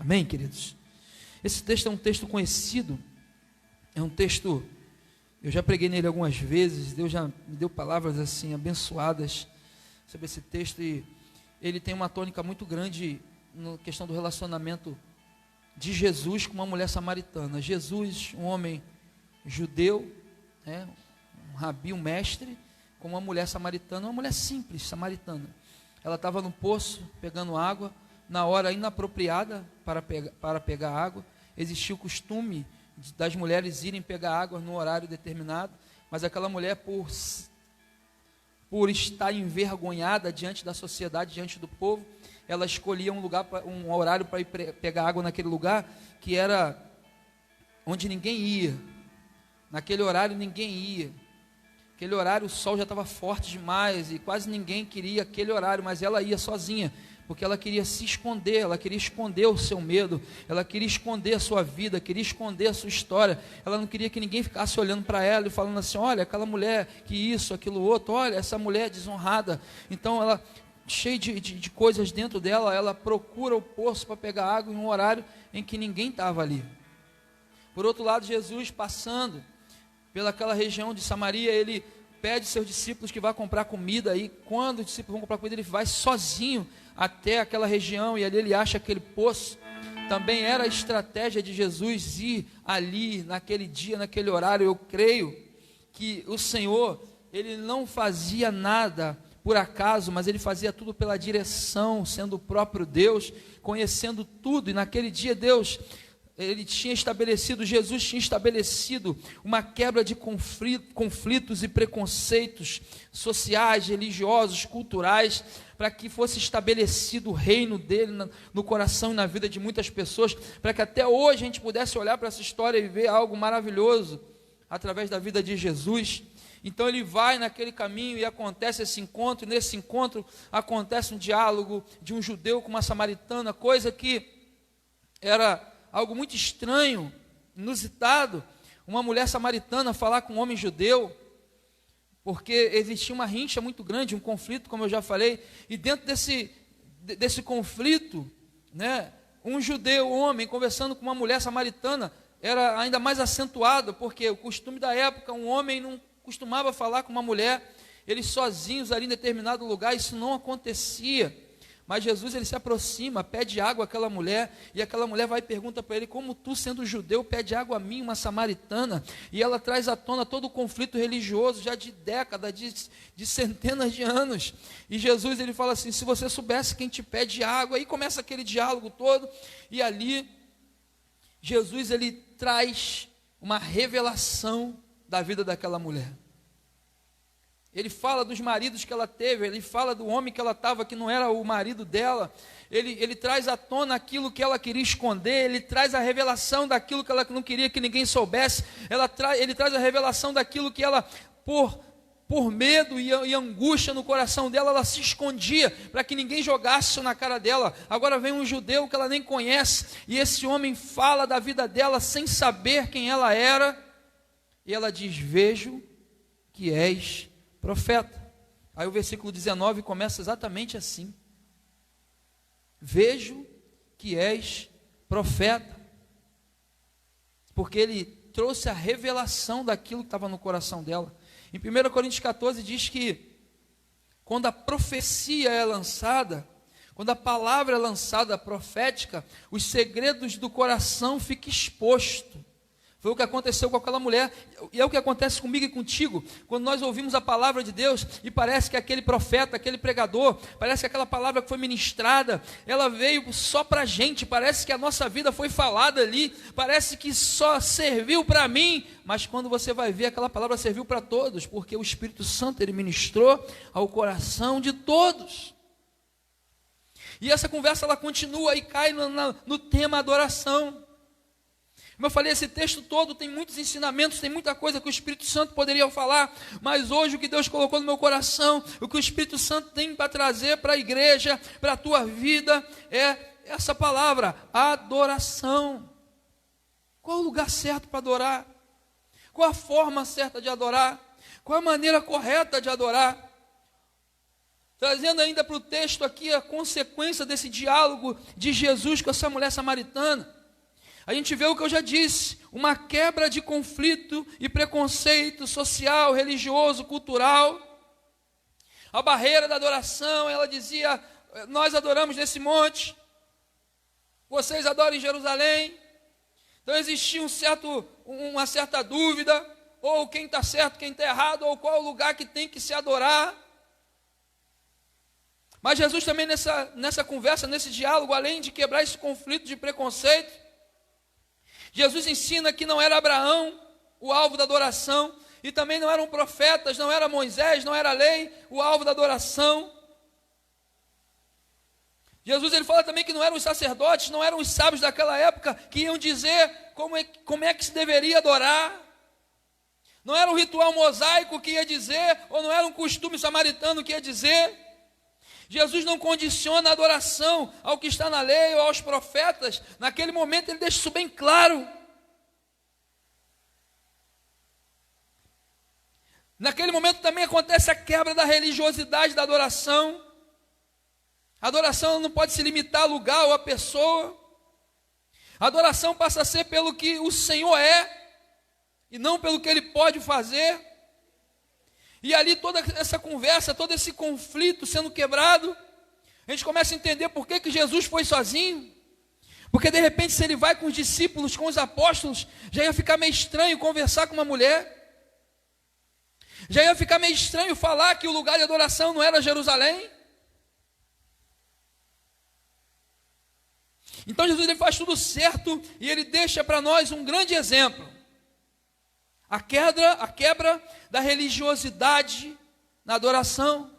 Amém, queridos? Esse texto é um texto conhecido, é um texto, eu já preguei nele algumas vezes, Deus já me deu palavras assim abençoadas sobre esse texto, e ele tem uma tônica muito grande na questão do relacionamento de Jesus com uma mulher samaritana. Jesus, um homem judeu, né, um rabi, um mestre, com uma mulher samaritana, uma mulher simples, samaritana. Ela estava no poço, pegando água, na hora inapropriada para pegar água. Existia o costume das mulheres irem pegar água no horário determinado, mas aquela mulher, por estar envergonhada diante da sociedade, diante do povo, ela escolhia um horário para ir pegar água naquele lugar, que era onde ninguém ia. Naquele horário ninguém ia. Aquele horário o sol já estava forte demais e quase ninguém queria aquele horário, mas ela ia sozinha, porque ela queria se esconder, ela queria esconder o seu medo, ela queria esconder a sua vida, queria esconder a sua história. Ela não queria que ninguém ficasse olhando para ela e falando assim: olha, aquela mulher, que isso, aquilo outro, olha, essa mulher desonrada. Então ela, cheia de coisas dentro dela, ela procura o poço para pegar água em um horário em que ninguém estava ali. Por outro lado, Jesus passando pelaquela região de Samaria, ele pede seus discípulos que vá comprar comida, e quando os discípulos vão comprar comida, ele vai sozinho até aquela região, e ali ele acha aquele poço. Também era a estratégia de Jesus ir ali, naquele dia, naquele horário. Eu creio que o Senhor, ele não fazia nada por acaso, mas ele fazia tudo pela direção, sendo o próprio Deus, conhecendo tudo, e naquele dia Jesus tinha estabelecido uma quebra de conflitos e preconceitos sociais, religiosos, culturais, para que fosse estabelecido o reino dele no coração e na vida de muitas pessoas, para que até hoje a gente pudesse olhar para essa história e ver algo maravilhoso através da vida de Jesus. Então ele vai naquele caminho e acontece esse encontro, e nesse encontro acontece um diálogo de um judeu com uma samaritana, coisa que era algo muito estranho, inusitado, uma mulher samaritana falar com um homem judeu, porque existia uma rincha muito grande, um conflito, como eu já falei, e dentro desse conflito, né, um judeu, um homem, conversando com uma mulher samaritana, era ainda mais acentuado, porque o costume da época, um homem não costumava falar com uma mulher, eles sozinhos ali em determinado lugar, isso não acontecia. Mas Jesus, ele se aproxima, pede água àquela mulher, e aquela mulher vai e pergunta para ele: como tu, sendo judeu, pede água a mim, uma samaritana? E ela traz à tona todo o conflito religioso, já de décadas, de centenas de anos. E Jesus, ele fala assim: se você soubesse quem te pede água, aí começa aquele diálogo todo, e ali, Jesus, ele traz uma revelação da vida daquela mulher. Ele fala dos maridos que ela teve, ele fala do homem que ela estava, que não era o marido dela. Ele traz à tona aquilo que ela queria esconder, ele traz a revelação daquilo que ela não queria que ninguém soubesse. Ele traz a revelação daquilo que ela, por medo e angústia no coração dela, ela se escondia, para que ninguém jogasse isso na cara dela. Agora vem um judeu que ela nem conhece, e esse homem fala da vida dela sem saber quem ela era, e ela diz: vejo que és profeta. Aí o versículo 19 começa exatamente assim: vejo que és profeta, porque ele trouxe a revelação daquilo que estava no coração dela. Em 1 Coríntios 14 diz que quando a profecia é lançada, quando a palavra é lançada profética, os segredos do coração ficam expostos. Foi o que aconteceu com aquela mulher, e é o que acontece comigo e contigo, quando nós ouvimos a palavra de Deus, e parece que aquele profeta, aquele pregador, parece que aquela palavra que foi ministrada, ela veio só para a gente, parece que a nossa vida foi falada ali, parece que só serviu para mim, mas quando você vai ver, aquela palavra serviu para todos, porque o Espírito Santo, ele ministrou ao coração de todos. E essa conversa, ela continua e cai no tema adoração. Como eu falei, esse texto todo tem muitos ensinamentos, tem muita coisa que o Espírito Santo poderia falar, mas hoje o que Deus colocou no meu coração, o que o Espírito Santo tem para trazer para a igreja, para a tua vida, é essa palavra: adoração. Qual é o lugar certo para adorar? Qual a forma certa de adorar? Qual a maneira correta de adorar? trazendo ainda para o texto aqui a consequência desse diálogo de Jesus com essa mulher samaritana, a gente vê o que eu já disse, uma quebra de conflito e preconceito social, religioso, cultural. A barreira da adoração, ela dizia, nós adoramos nesse monte, vocês adoram em Jerusalém. Então existia uma certa dúvida, ou quem está certo, quem está errado, ou qual o lugar que tem que se adorar. Mas Jesus também nessa conversa, nesse diálogo, além de quebrar esse conflito de preconceito, Jesus ensina que não era Abraão o alvo da adoração, e também não eram profetas, não era Moisés, não era a lei o alvo da adoração. Jesus ele fala também que não eram os sacerdotes, não eram os sábios daquela época que iam dizer como é que se deveria adorar. Não era um ritual mosaico que ia dizer, ou não era um costume samaritano que ia dizer. Jesus não condiciona a adoração ao que está na lei ou aos profetas. Naquele momento ele deixa isso bem claro. Naquele momento também acontece a quebra da religiosidade da adoração. A adoração não pode se limitar a lugar ou a pessoa. A adoração passa a ser pelo que o Senhor é, e não pelo que Ele pode fazer. E ali toda essa conversa, todo esse conflito sendo quebrado, a gente começa a entender por que Jesus foi sozinho. Porque de repente se Ele vai com os discípulos, com os apóstolos, já ia ficar meio estranho conversar com uma mulher. Já ia ficar meio estranho falar que o lugar de adoração não era Jerusalém. Então Jesus ele faz tudo certo e ele deixa para nós um grande exemplo. A quebra da religiosidade na adoração.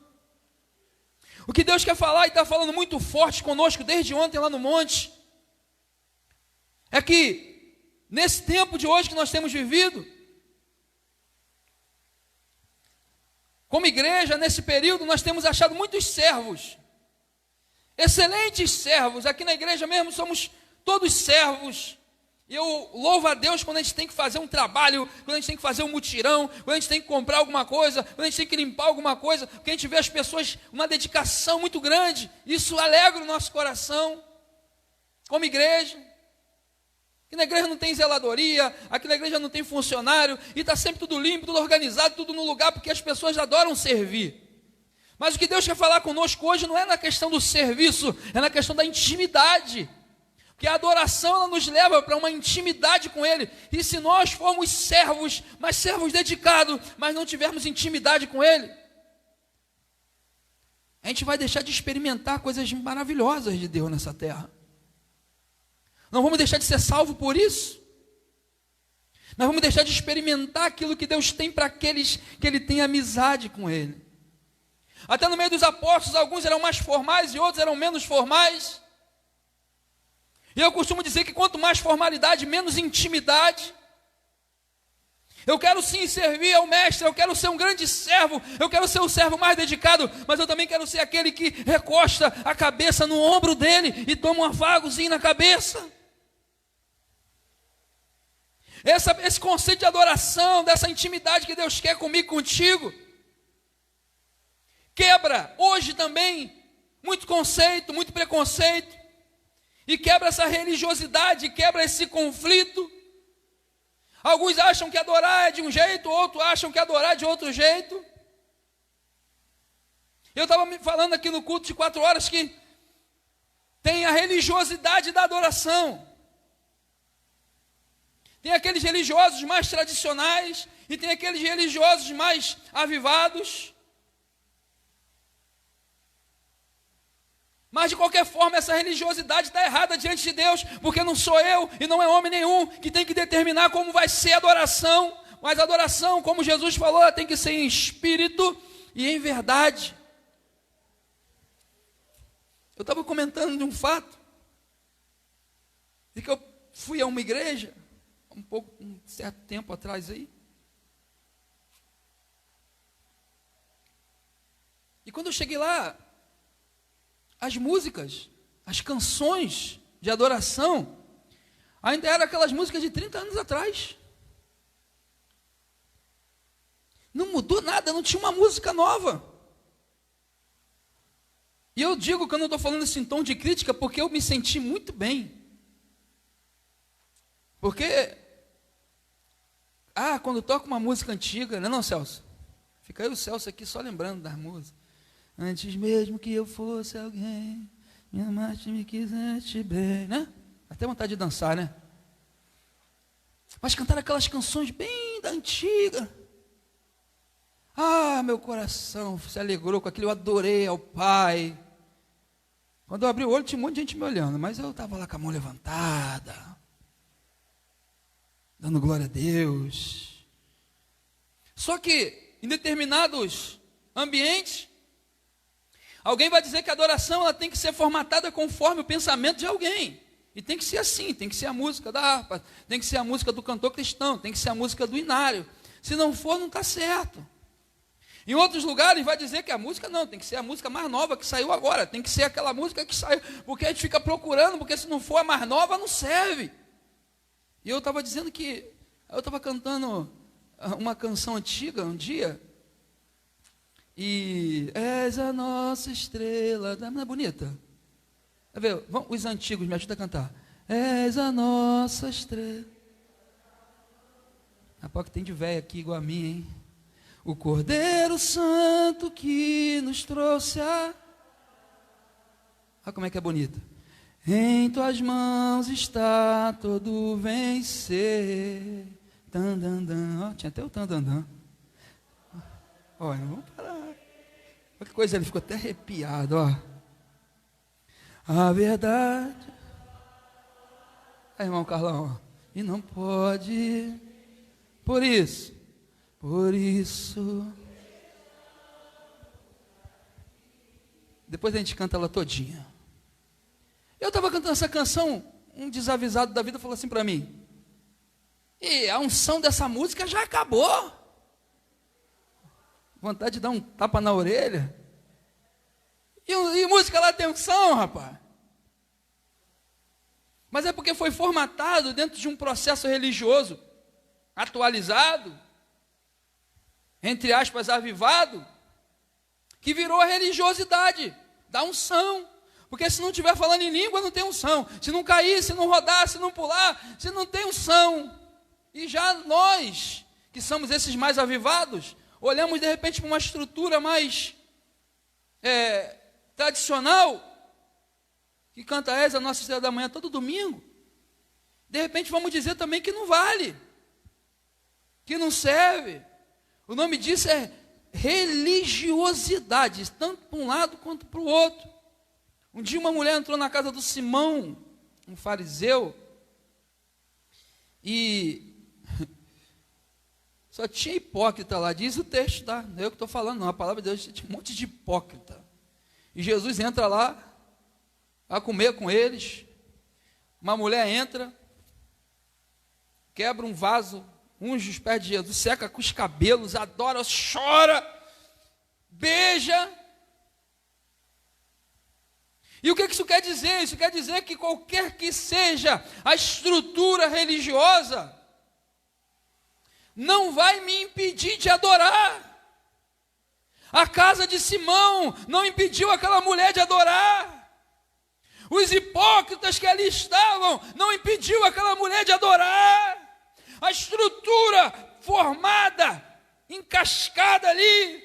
O que Deus quer falar e está falando muito forte conosco desde ontem lá no monte, é que nesse tempo de hoje que nós temos vivido, como igreja, nesse período, nós temos achado muitos servos, excelentes servos. Aqui na igreja mesmo somos todos servos. E eu louvo a Deus quando a gente tem que fazer um trabalho, quando a gente tem que fazer um mutirão, quando a gente tem que comprar alguma coisa, quando a gente tem que limpar alguma coisa, porque a gente vê as pessoas, uma dedicação muito grande. Isso alegra o nosso coração, como igreja. Aqui na igreja não tem zeladoria, aqui na igreja não tem funcionário, e está sempre tudo limpo, tudo organizado, tudo no lugar, porque as pessoas adoram servir. Mas o que Deus quer falar conosco hoje não é na questão do serviço, é na questão da intimidade. Porque a adoração ela nos leva para uma intimidade com Ele. E se nós formos servos, mas servos dedicados, mas não tivermos intimidade com Ele, a gente vai deixar de experimentar coisas maravilhosas de Deus nessa terra. Não vamos deixar de ser salvo por isso. Nós vamos deixar de experimentar aquilo que Deus tem para aqueles que Ele tem amizade com Ele. Até no meio dos apóstolos, alguns eram mais formais e outros eram menos formais. E eu costumo dizer que quanto mais formalidade, menos intimidade. Eu quero sim servir ao mestre, eu quero ser um grande servo, eu quero ser o servo mais dedicado, mas eu também quero ser aquele que recosta a cabeça no ombro dele e toma um afagozinho na cabeça. Esse conceito de adoração, dessa intimidade que Deus quer comigo e contigo, quebra hoje também muito conceito, muito preconceito, e quebra essa religiosidade, quebra esse conflito. Alguns acham que adorar é de um jeito, outros acham que adorar é de outro jeito. Eu estava me falando aqui no culto de 4 horas que tem a religiosidade da adoração. Tem aqueles religiosos mais tradicionais e tem aqueles religiosos mais avivados. Mas de qualquer forma essa religiosidade está errada diante de Deus, porque não sou eu e não é homem nenhum que tem que determinar como vai ser a adoração. Mas a adoração, como Jesus falou, ela tem que ser em espírito e em verdade. Eu estava comentando de um fato, de que eu fui a uma igreja, um certo tempo atrás aí. E quando eu cheguei lá, as músicas, as canções de adoração, ainda eram aquelas músicas de 30 anos atrás. Não mudou nada, não tinha uma música nova. E eu digo que eu não estou falando isso em tom de crítica, porque eu me senti muito bem. Porque, quando toca uma música antiga, não, Celso? Fica aí o Celso aqui só lembrando das músicas. Antes mesmo que eu fosse alguém, me amaste e me quiseste bem, né? Até vontade de dançar, né? Mas cantar aquelas canções bem da antiga. Meu coração se alegrou com aquilo, eu adorei ao Pai. Quando eu abri o olho, tinha um monte de gente me olhando, mas eu estava lá com a mão levantada, dando glória a Deus. Só que, em determinados ambientes, alguém vai dizer que a adoração ela tem que ser formatada conforme o pensamento de alguém. E tem que ser assim, tem que ser a música da harpa, tem que ser a música do cantor cristão, tem que ser a música do inário. Se não for, não está certo. Em outros lugares vai dizer que a música não, tem que ser a música mais nova que saiu agora, tem que ser aquela música que saiu, porque a gente fica procurando, porque se não for a mais nova, não serve. E eu estava dizendo que, eu estava cantando uma canção antiga um dia, e és a nossa estrela, não é bonita? Vai ver, os antigos me ajudam a cantar. És a nossa estrela. Rapaz, que tem de velho aqui igual a mim, hein? O Cordeiro Santo que nos trouxe a... Olha como é que é bonito. Em tuas mãos está todo vencer. Tandandan. Tinha até o tandandan. Olha, vamos parar. Olha que coisa, ele ficou até arrepiado, ó. A verdade. Aí, irmão Carlão, ó. E não pode. Por isso. Depois a gente canta ela todinha. Eu estava cantando essa canção, um desavisado da vida falou assim para mim: e a unção dessa música já acabou. Vontade de dar um tapa na orelha. E música lá tem unção, rapaz. Mas é porque foi formatado dentro de um processo religioso atualizado, entre aspas, avivado, que virou a religiosidade da unção. Porque se não estiver falando em língua, não tem unção. Se não cair, se não rodar, se não pular, se não tem unção. E já nós, que somos esses mais avivados, olhamos de repente para uma estrutura mais tradicional, que canta a nossa estrela da manhã todo domingo. De repente vamos dizer também que não vale, que não serve. O nome disso é religiosidade, tanto para um lado quanto para o outro. Um dia uma mulher entrou na casa do Simão, um fariseu, e só tinha hipócrita lá, diz o texto, tá? Não é eu que estou falando, não, a palavra de Deus tinha um monte de hipócrita. E Jesus entra lá, a comer com eles, uma mulher entra, quebra um vaso, unge os pés de Jesus, seca com os cabelos, adora, chora, beija. E o que isso quer dizer? Isso quer dizer que qualquer que seja a estrutura religiosa, não vai me impedir de adorar. A casa de Simão não impediu aquela mulher de adorar. Os hipócritas que ali estavam não impediu aquela mulher de adorar. A estrutura formada, encascada ali,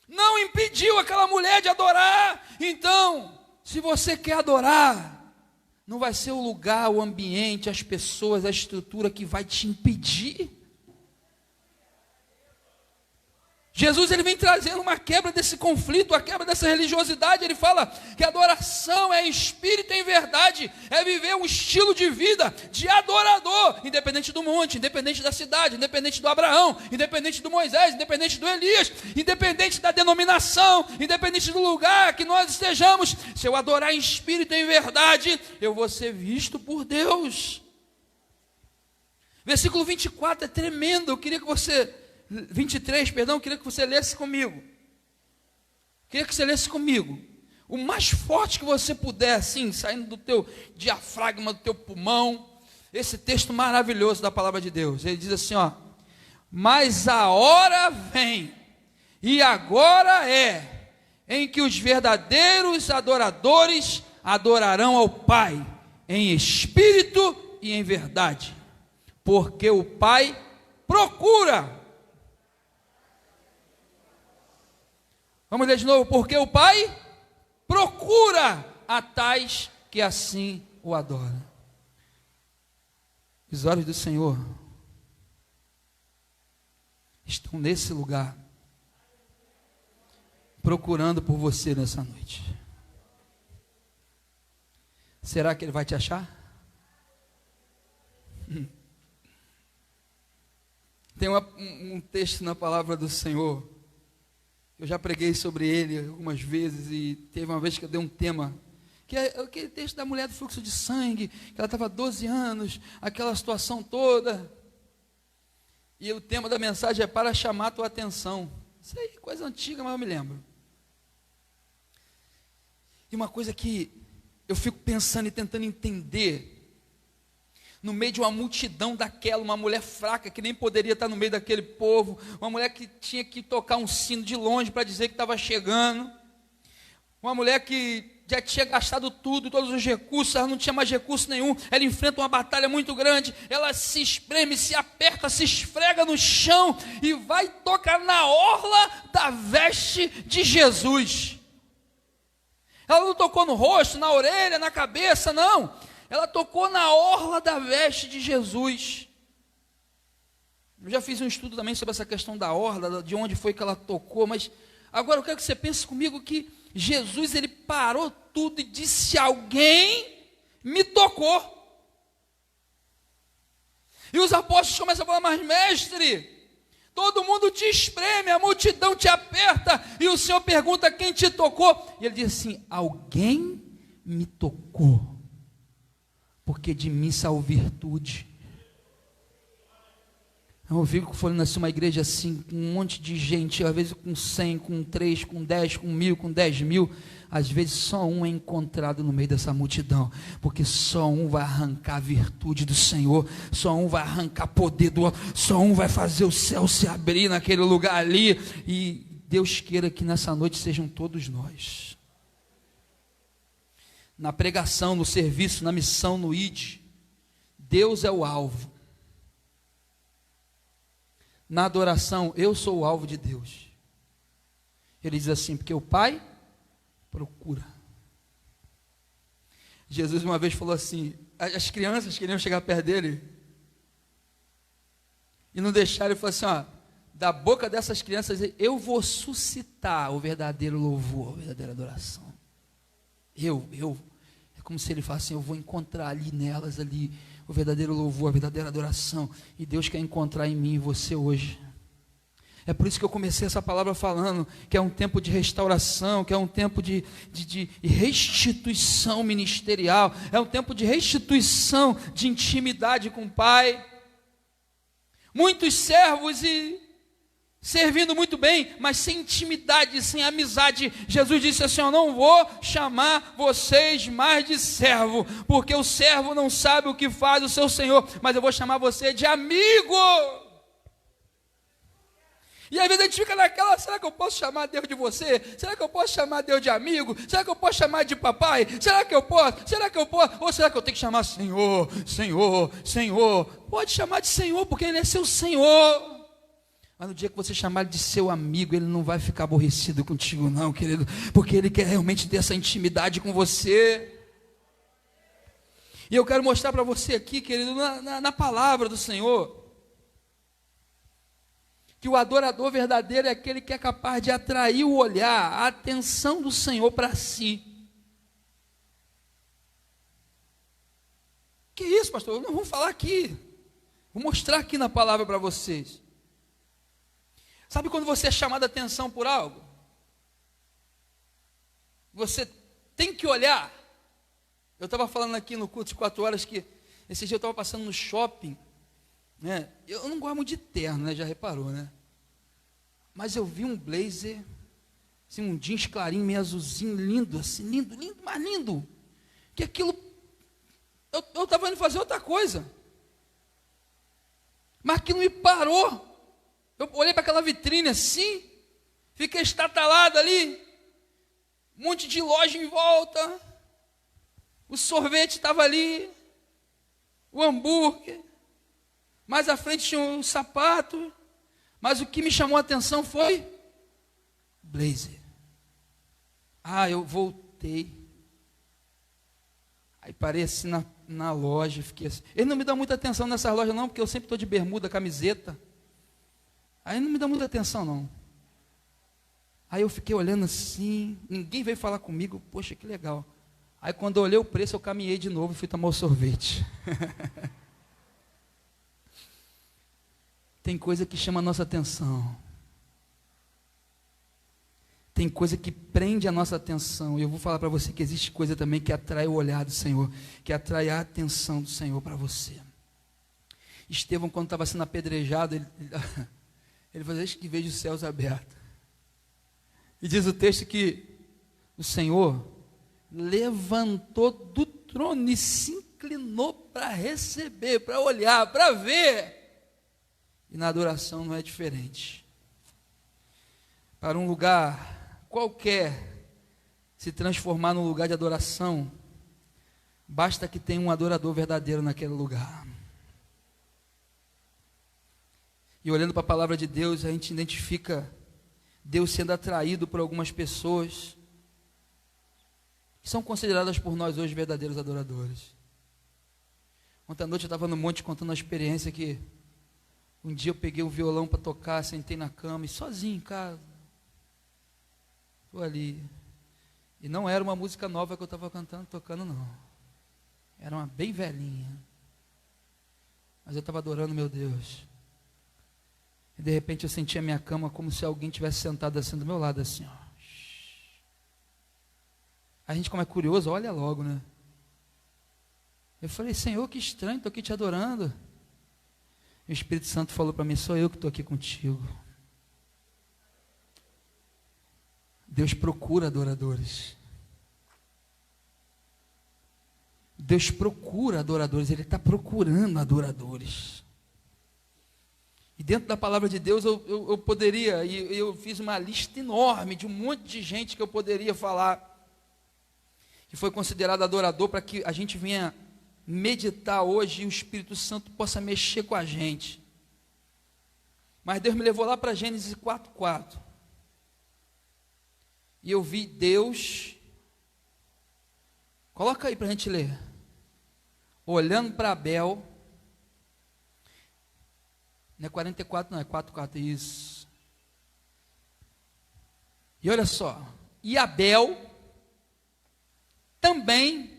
não impediu aquela mulher de adorar. Então, se você quer adorar, não vai ser o lugar, o ambiente, as pessoas, a estrutura que vai te impedir. Jesus ele vem trazendo uma quebra desse conflito, a quebra dessa religiosidade. Ele fala que adoração é espírito em verdade, é viver um estilo de vida de adorador, independente do monte, independente da cidade, independente do Abraão, independente do Moisés, independente do Elias, independente da denominação, independente do lugar que nós estejamos. Se eu adorar em espírito em verdade, eu vou ser visto por Deus. Versículo 24 é tremendo, eu queria que você... 23, perdão, queria que você lesse comigo. Queria que você lesse comigo. O mais forte que você puder, assim, saindo do teu diafragma, do teu pulmão. Esse texto maravilhoso da palavra de Deus. Ele diz assim, ó: mas a hora vem, e agora é, em que os verdadeiros adoradores adorarão ao Pai, em espírito e em verdade, porque o Pai procura. Vamos ler de novo. Porque o Pai procura a tais que assim o adoram. Os olhos do Senhor estão nesse lugar, procurando por você nessa noite. Será que Ele vai te achar? Tem um texto na palavra do Senhor, eu já preguei sobre ele algumas vezes, e teve uma vez que eu dei um tema, que é aquele texto da mulher do fluxo de sangue, que ela estava há 12 anos, aquela situação toda, e o tema da mensagem é para chamar a tua atenção. Isso aí é coisa antiga, mas eu me lembro. E uma coisa que eu fico pensando e tentando entender, no meio de uma multidão daquela, uma mulher fraca, que nem poderia estar no meio daquele povo, uma mulher que tinha que tocar um sino de longe para dizer que estava chegando, uma mulher que já tinha gastado tudo, todos os recursos, ela não tinha mais recurso nenhum, ela enfrenta uma batalha muito grande, ela se espreme, se aperta, se esfrega no chão, e vai tocar na orla da veste de Jesus. Ela não tocou no rosto, na orelha, na cabeça, não. Ela tocou na orla da veste de Jesus. Eu já fiz um estudo também sobre essa questão da orla, de onde foi que ela tocou, mas agora eu quero que você pense comigo que Jesus, ele parou tudo e disse: alguém me tocou. E os apóstolos começam a falar: mas mestre, todo mundo te espreme, a multidão te aperta, e o Senhor pergunta quem te tocou, e ele diz assim: alguém me tocou, porque de mim saiu virtude. Eu fico falando assim, uma igreja assim, com um monte de gente, às vezes com 100, com 3, com 10, com 1000, com 10 mil, às vezes só um é encontrado no meio dessa multidão, porque só um vai arrancar a virtude do Senhor, só um vai arrancar poder do outro, só um vai fazer o céu se abrir naquele lugar ali, e Deus queira que nessa noite sejam todos nós. Na pregação, no serviço, na missão, no ID, Deus é o alvo. Na adoração, eu sou o alvo de Deus. Ele diz assim: porque o Pai procura. Jesus uma vez falou assim, as crianças queriam chegar perto dele, e não deixaram. Ele falou assim: ó, da boca dessas crianças eu vou suscitar o verdadeiro louvor, a verdadeira adoração. É como se ele falasse assim: eu vou encontrar ali nelas, ali, o verdadeiro louvor, a verdadeira adoração, e Deus quer encontrar em mim e você hoje. É por isso que eu comecei essa palavra falando que é um tempo de restauração, que é um tempo de restituição ministerial, é um tempo de restituição de intimidade com o Pai. Muitos servos e servindo muito bem, mas sem intimidade, sem amizade. Jesus disse assim: eu não vou chamar vocês mais de servo, porque o servo não sabe o que faz o seu senhor, mas eu vou chamar você de amigo. E às vezes a gente fica naquela: será que eu posso chamar Deus de você? Será que eu posso chamar Deus de amigo? Será que eu posso chamar de papai? Será que eu posso? Será que eu posso? Ou será que eu tenho que chamar Senhor, Senhor, Senhor? Pode chamar de Senhor, porque Ele é seu Senhor. Mas no dia que você chamar Ele de seu amigo, Ele não vai ficar aborrecido contigo não, querido, porque Ele quer realmente ter essa intimidade com você. E eu quero mostrar para você aqui, querido, na palavra do Senhor, que o adorador verdadeiro é aquele que é capaz de atrair o olhar, a atenção do Senhor para si. Que isso, pastor? Não vamos falar aqui. Vou mostrar aqui na palavra para vocês. Sabe quando você é chamado a atenção por algo? Você tem que olhar. Eu estava falando aqui no culto de 4 horas que esse dia eu estava passando no shopping, né? Eu não gosto muito de terno, né? Já reparou, né? Mas eu vi um blazer, assim, um jeans clarinho, meio azulzinho, lindo, assim, lindo, lindo, mas lindo. Que aquilo, eu estava indo fazer outra coisa, mas aquilo me parou. Eu olhei para aquela vitrine assim, fiquei estatalado ali. um monte de loja em volta, o sorvete estava ali, o hambúrguer, mais à frente tinha um sapato, mas o que me chamou a atenção foi blazer. Eu voltei, aí parei assim na loja, fiquei assim. Ele não me dá muita atenção nessa loja não, porque eu sempre estou de bermuda, camiseta, aí não me dá muita atenção não. Aí eu fiquei olhando assim, ninguém veio falar comigo, poxa, que legal. Aí quando eu olhei o preço, eu caminhei de novo e fui tomar o sorvete. Tem coisa que chama a nossa atenção. Tem coisa que prende a nossa atenção. E eu vou falar para você que existe coisa também que atrai o olhar do Senhor, que atrai a atenção do Senhor para você. Estevão, quando estava sendo apedrejado, ele falou, eis que vejo os céus abertos. E diz o texto que o Senhor levantou do trono e se inclinou para receber, para olhar, para ver. E na adoração não é diferente. Para um lugar qualquer se transformar num lugar de adoração, basta que tenha um adorador verdadeiro naquele lugar. E olhando para a palavra de Deus, a gente identifica Deus sendo atraído por algumas pessoas que são consideradas por nós hoje verdadeiros adoradores. Ontem à noite eu estava no monte contando uma experiência que um dia eu peguei um violão para tocar, sentei na cama e sozinho em casa, estou ali, e não era uma música nova que eu estava tocando não, era uma bem velhinha, mas eu estava adorando meu Deus. E de repente eu senti a minha cama como se alguém tivesse sentado assim do meu lado, assim, ó. A gente, como é curioso, olha logo, né? Eu falei, Senhor, que estranho, estou aqui te adorando. E o Espírito Santo falou para mim, sou eu que estou aqui contigo. Deus procura adoradores. Deus procura adoradores, Ele está procurando adoradores. E dentro da palavra de Deus eu poderia, e eu fiz uma lista enorme de um monte de gente que eu poderia falar, que foi considerado adorador, para que a gente venha meditar hoje e o Espírito Santo possa mexer com a gente. Mas Deus me levou lá para Gênesis 4:4. E eu vi Deus, coloca aí para a gente ler, olhando para Abel. Não é 44, não, é 4:4, isso. E olha só, e Abel também,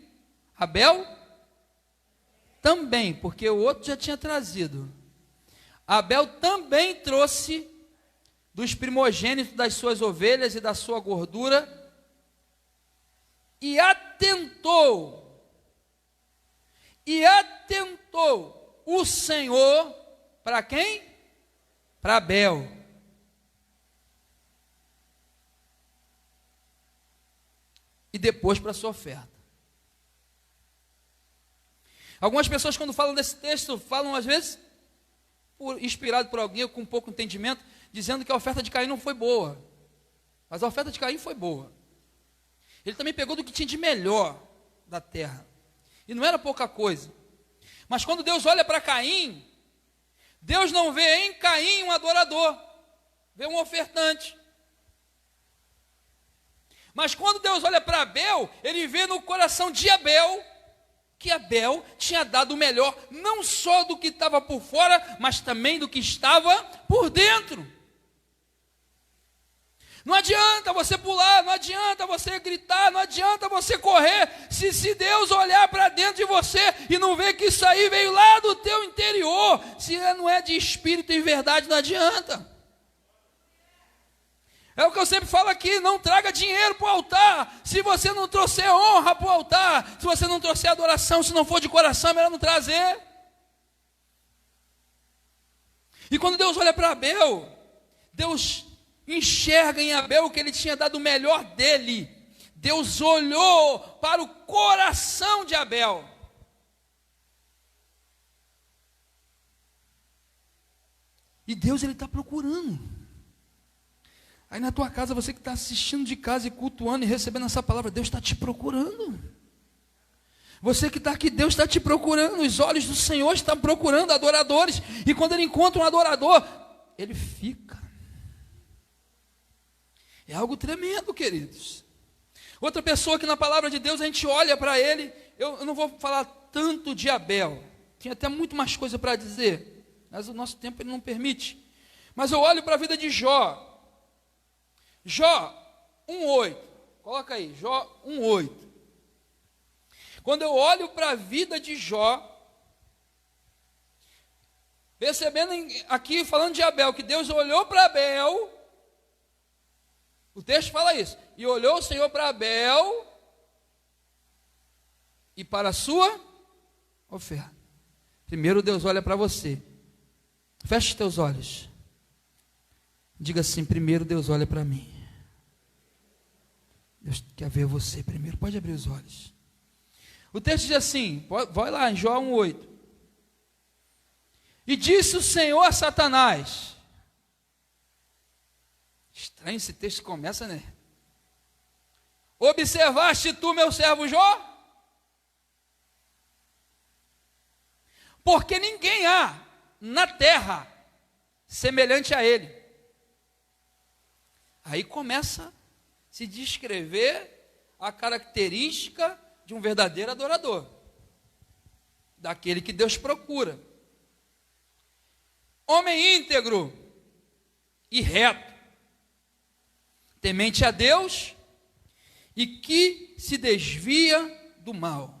porque o outro já tinha trazido. Abel também trouxe dos primogênitos das suas ovelhas e da sua gordura, e atentou o Senhor para quem? Para Abel. E depois para a sua oferta. Algumas pessoas, quando falam desse texto, falam às vezes, inspirado por alguém ou com pouco entendimento, dizendo que a oferta de Caim não foi boa. Mas a oferta de Caim foi boa. Ele também pegou do que tinha de melhor da terra. E não era pouca coisa. Mas quando Deus olha para Caim, Deus não vê em Caim um adorador, vê um ofertante. Mas quando Deus olha para Abel, Ele vê no coração de Abel, que Abel tinha dado o melhor, não só do que estava por fora, mas também do que estava por dentro. Não adianta você pular, não adianta você gritar, não adianta você correr, se Deus olhar para dentro de você e não ver que isso aí veio lá do teu interior, se não é de espírito e verdade, não adianta. É o que eu sempre falo aqui, não traga dinheiro para o altar, se você não trouxer honra para o altar, se você não trouxer adoração, se não for de coração, é melhor não trazer. E quando Deus olha para Abel, Deus enxerga em Abel que ele tinha dado o melhor dele. Deus olhou para o coração de Abel. E Deus, ele está procurando. Aí na tua casa, você que está assistindo de casa e cultuando e recebendo essa palavra, Deus está te procurando. Você que está aqui, Deus está te procurando. Os olhos do Senhor estão procurando adoradores. E quando Ele encontra um adorador, Ele fica. É algo tremendo, queridos. Outra pessoa que na palavra de Deus a gente olha para ele, eu não vou falar tanto de Abel, tinha até muito mais coisa para dizer, mas o nosso tempo ele não permite. Mas eu olho para a vida de Jó. Jó 1:8, coloca aí, Jó 1:8. Quando eu olho para a vida de Jó, percebendo aqui, falando de Abel, que Deus olhou para Abel, o texto fala isso, e olhou o Senhor para Abel e para a sua oferta. Primeiro Deus olha para você. Feche os teus olhos. Diga assim: primeiro Deus olha para mim. Deus quer ver você primeiro. Pode abrir os olhos. O texto diz assim, vai lá em Jó 1:8. E disse o Senhor a Satanás. Estranho esse texto que começa, né? Observaste tu meu servo Jó? Porque ninguém há na terra semelhante a ele. Aí começa a se descrever a característica de um verdadeiro adorador, daquele que Deus procura. Homem íntegro e reto, temente a Deus e que se desvia do mal.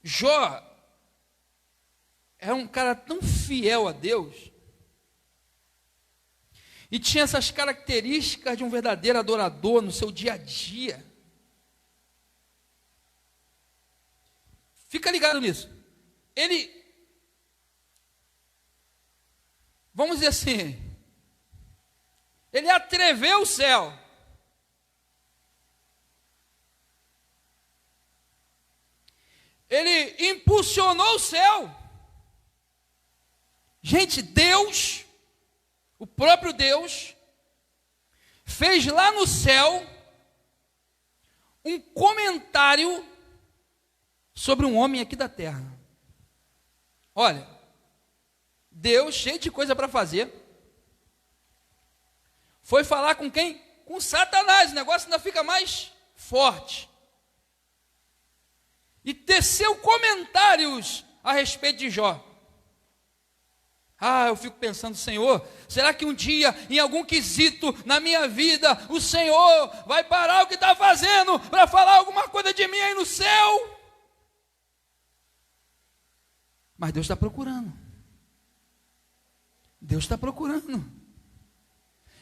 Jó é um cara tão fiel a Deus e tinha essas características de um verdadeiro adorador no seu dia a dia. Fica ligado nisso. Ele, vamos dizer assim, ele atreveu o céu. Ele impulsionou o céu. Gente, Deus, o próprio Deus, fez lá no céu um comentário sobre um homem aqui da terra. Olha, Deus, cheio de coisa para fazer, foi falar com quem? Com Satanás. O negócio ainda fica mais forte. E teceu comentários a respeito de Jó. Eu fico pensando, Senhor, será que um dia, em algum quesito na minha vida, o Senhor vai parar o que está fazendo para falar alguma coisa de mim aí no céu? Mas Deus está procurando. Deus está procurando.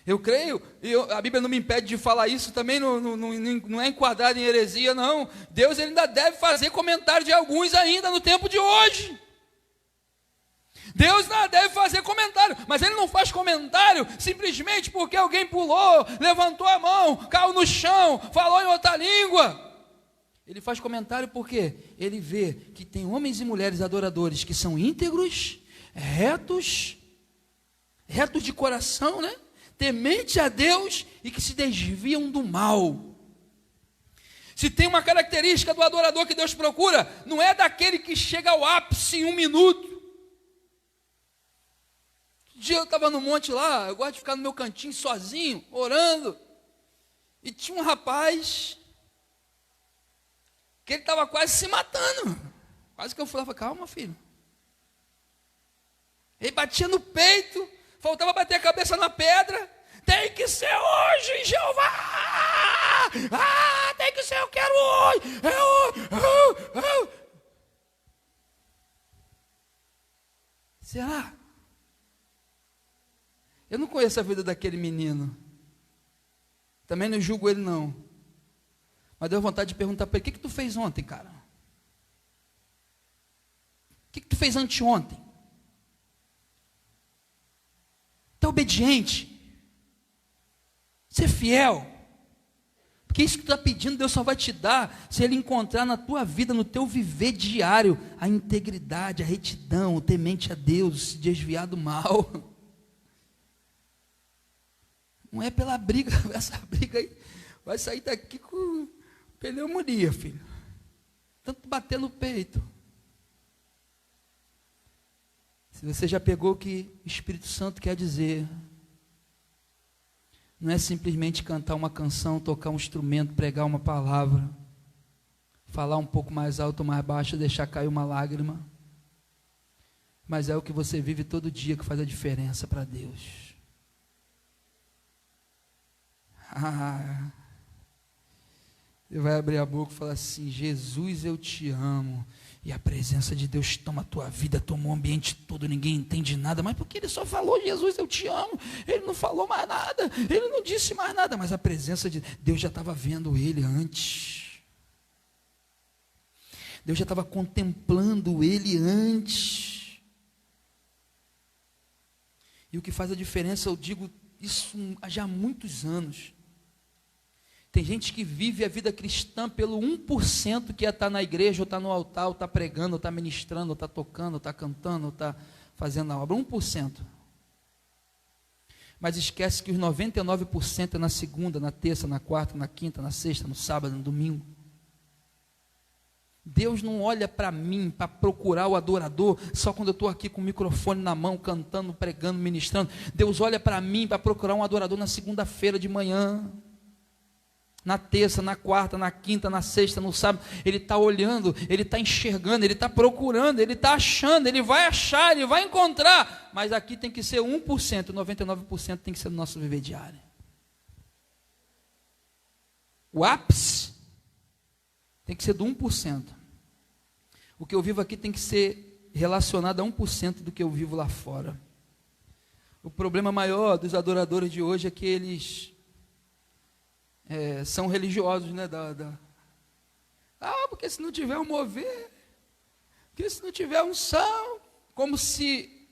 Eu creio, a Bíblia não me impede de falar isso, também não é enquadrado em heresia, não. Deus ele ainda deve fazer comentário de alguns ainda no tempo de hoje. Deus ainda deve fazer comentário, mas Ele não faz comentário simplesmente porque alguém pulou, levantou a mão, caiu no chão, falou em outra língua. Ele faz comentário porque Ele vê que tem homens e mulheres adoradores que são íntegros, retos de coração, né? Temente a Deus e que se desviam do mal. Se tem uma característica do adorador que Deus procura, não é daquele que chega ao ápice em 1 minuto. Um dia eu estava no monte lá, eu gosto de ficar no meu cantinho sozinho, orando, e tinha um rapaz que ele estava quase se matando. Quase que eu falava: calma, filho. Ele batia no peito, faltava bater a cabeça na pedra. Tem que ser hoje, Jeová! Tem que ser, eu quero hoje! Será? Eu não conheço a vida daquele menino. Também não julgo ele, não. Mas deu vontade de perguntar para ele: o que tu fez ontem, cara? O que tu fez anteontem? Está obediente? Ser fiel? Porque isso que tu está pedindo, Deus só vai te dar se Ele encontrar na tua vida, no teu viver diário, a integridade, a retidão, o temente a Deus, se desviar do mal. Não é pela briga, essa briga aí vai sair daqui com pneumonia, filho. Tanto bater no peito. Se você já pegou o que o Espírito Santo quer dizer, não é simplesmente cantar uma canção, tocar um instrumento, pregar uma palavra, falar um pouco mais alto ou mais baixo, deixar cair uma lágrima, mas é o que você vive todo dia que faz a diferença para Deus. Você vai abrir a boca e falar assim: Jesus, eu te amo. E a presença de Deus toma a tua vida, toma o ambiente todo, ninguém entende nada. Mas porque ele só falou, Jesus, eu te amo. Ele não falou mais nada, ele não disse mais nada. Mas a presença de Deus já estava vendo ele antes. Deus já estava contemplando ele antes. E o que faz a diferença, eu digo isso já há muitos anos. Tem gente que vive a vida cristã pelo 1% que é estar na igreja, ou estar no altar, ou estar pregando, ou estar ministrando, ou estar tocando, ou estar cantando, ou estar fazendo a obra. 1%. Mas esquece que os 99% é na segunda, na terça, na quarta, na quinta, na sexta, no sábado, no domingo. Deus não olha para mim para procurar o adorador só quando eu estou aqui com o microfone na mão, cantando, pregando, ministrando. Deus olha para mim para procurar um adorador na segunda-feira de manhã, na terça, na quarta, na quinta, na sexta, no sábado. Ele está olhando, ele está enxergando, ele está procurando, ele está achando, ele vai achar, ele vai encontrar. Mas aqui tem que ser 1%, 99% tem que ser no nosso viver diário. O ápice tem que ser do 1%. O que eu vivo aqui tem que ser relacionado a 1% do que eu vivo lá fora. O problema maior dos adoradores de hoje é que eles são religiosos, né? Porque se não tiver um mover, porque se não tiver unção, como se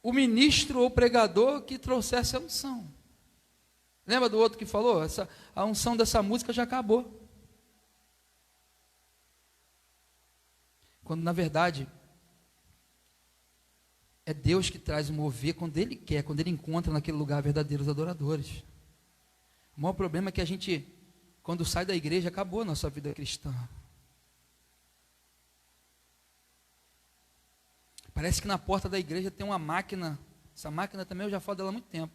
o ministro ou o pregador que trouxesse a unção. Lembra do outro que falou? A unção dessa música já acabou. Quando na verdade é Deus que traz o mover quando Ele quer, quando Ele encontra naquele lugar verdadeiros adoradores. O maior problema é que a gente, quando sai da igreja, acabou a nossa vida cristã. Parece que na porta da igreja tem uma máquina. Essa máquina também eu já falo dela há muito tempo.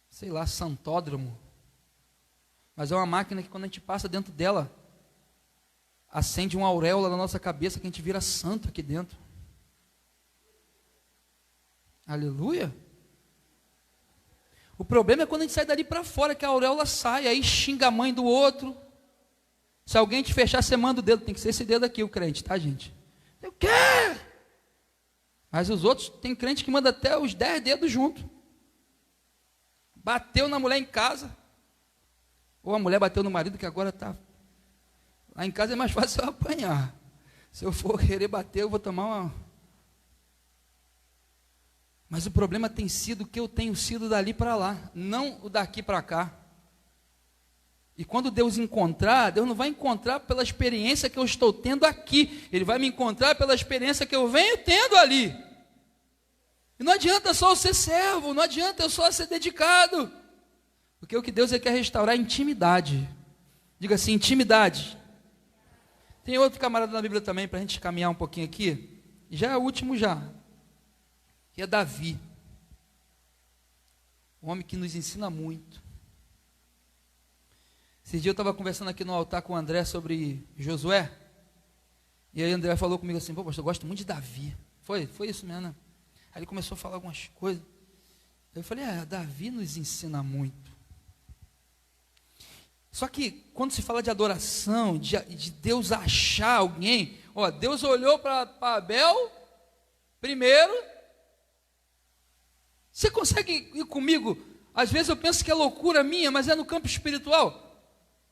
Sei lá, santódromo. Mas é uma máquina que quando a gente passa dentro dela, acende uma auréola na nossa cabeça que a gente vira santo aqui dentro. Aleluia. O problema é quando a gente sai dali para fora, que a auréola sai, aí xinga a mãe do outro. Se alguém te fechar, você manda o dedo. Tem que ser esse dedo aqui, o crente, tá, gente? O quê? Mas os outros, tem crente que manda até os 10 dedos junto. Bateu na mulher em casa. Ou a mulher bateu no marido, que agora está... Lá em casa é mais fácil eu apanhar. Se eu for querer bater, eu vou tomar uma... Mas o problema tem sido que eu tenho sido dali para lá, não o daqui para cá. E quando Deus encontrar, Deus não vai encontrar pela experiência que eu estou tendo aqui. Ele vai me encontrar pela experiência que eu venho tendo ali. E não adianta só eu ser servo, não adianta eu só ser dedicado. Porque o que Deus quer restaurar é intimidade. Diga assim, intimidade. Tem outro camarada na Bíblia também, para a gente caminhar um pouquinho aqui. E já é o último já. Que é Davi. Um homem que nos ensina muito. Esse dia eu estava conversando aqui no altar com o André sobre Josué. E aí o André falou comigo assim: pô, pastor, eu gosto muito de Davi. Foi isso mesmo, né? Aí ele começou a falar algumas coisas. Eu falei: Davi nos ensina muito. Só que quando se fala de adoração, de Deus achar alguém, Deus olhou para Abel primeiro. Você consegue ir comigo? Às vezes eu penso que é loucura minha, mas é no campo espiritual.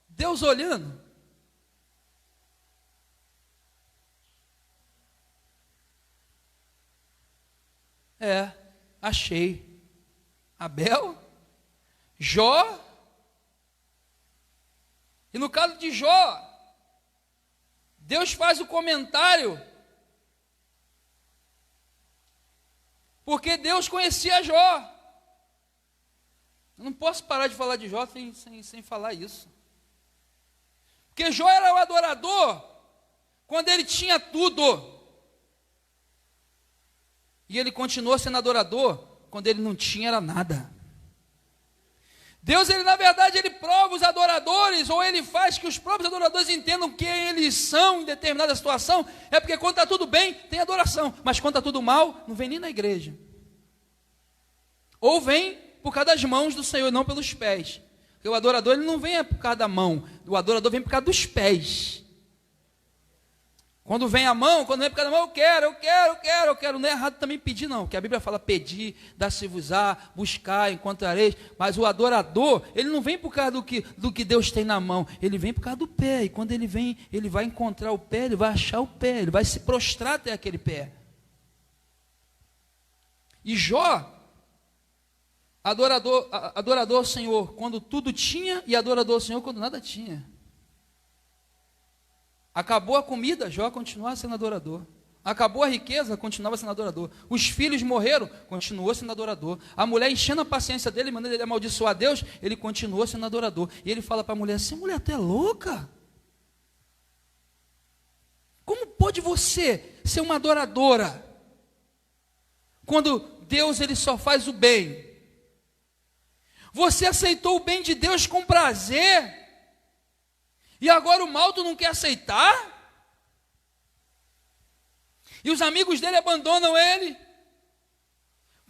Deus olhando. Achei. Abel, Jó. E no caso de Jó, Deus faz o comentário Porque Deus conhecia Jó. Eu não posso parar de falar de Jó sem falar isso. Porque Jó era o adorador quando ele tinha tudo. E ele continuou sendo adorador quando ele não tinha era nada. Deus, na verdade, ele prova os adoradores, ou ele faz que os próprios adoradores entendam quem eles são em determinada situação, é porque quando está tudo bem, tem adoração, mas quando está tudo mal, não vem nem na igreja. Ou vem por causa das mãos do Senhor, não pelos pés. Porque o adorador, ele não vem por causa da mão, o adorador vem por causa dos pés. Quando vem a mão, quando vem por causa da mão, eu quero. Não é errado também pedir, não. Porque a Bíblia fala pedir, dar-se-vos-á, buscar, encontrareis. Mas o adorador, ele não vem por causa do que Deus tem na mão. Ele vem por causa do pé. E quando ele vem, ele vai encontrar o pé, ele vai achar o pé, ele vai se prostrar até aquele pé. E Jó, adorador ao Senhor quando tudo tinha, e adorador ao Senhor quando nada tinha. Acabou a comida, Jó continuava sendo adorador. Acabou a riqueza, continuava sendo adorador. Os filhos morreram, continuou sendo adorador. A mulher enchendo a paciência dele, mandando ele amaldiçoar a Deus, ele continuou sendo adorador. E ele fala para a mulher assim: mulher, tu é louca? Como pode você ser uma adoradora quando Deus ele só faz o bem? Você aceitou o bem de Deus com prazer, e agora o mal tu não quer aceitar? E os amigos dele abandonam ele,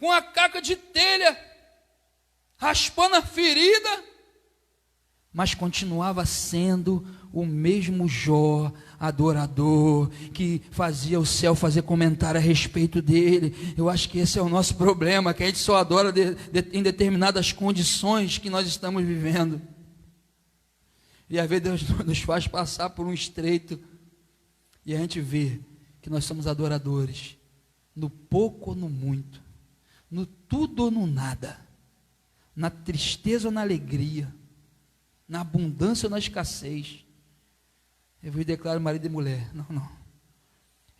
com a caca de telha, raspando a ferida, mas continuava sendo o mesmo Jó, adorador, que fazia o céu fazer comentário a respeito dele. Eu acho que esse é o nosso problema, que a gente só adora em determinadas condições que nós estamos vivendo. E às vezes Deus nos faz passar por um estreito, e a gente vê que nós somos adoradores, no pouco ou no muito, no tudo ou no nada, na tristeza ou na alegria, na abundância ou na escassez. Eu vos declaro marido e mulher. Não.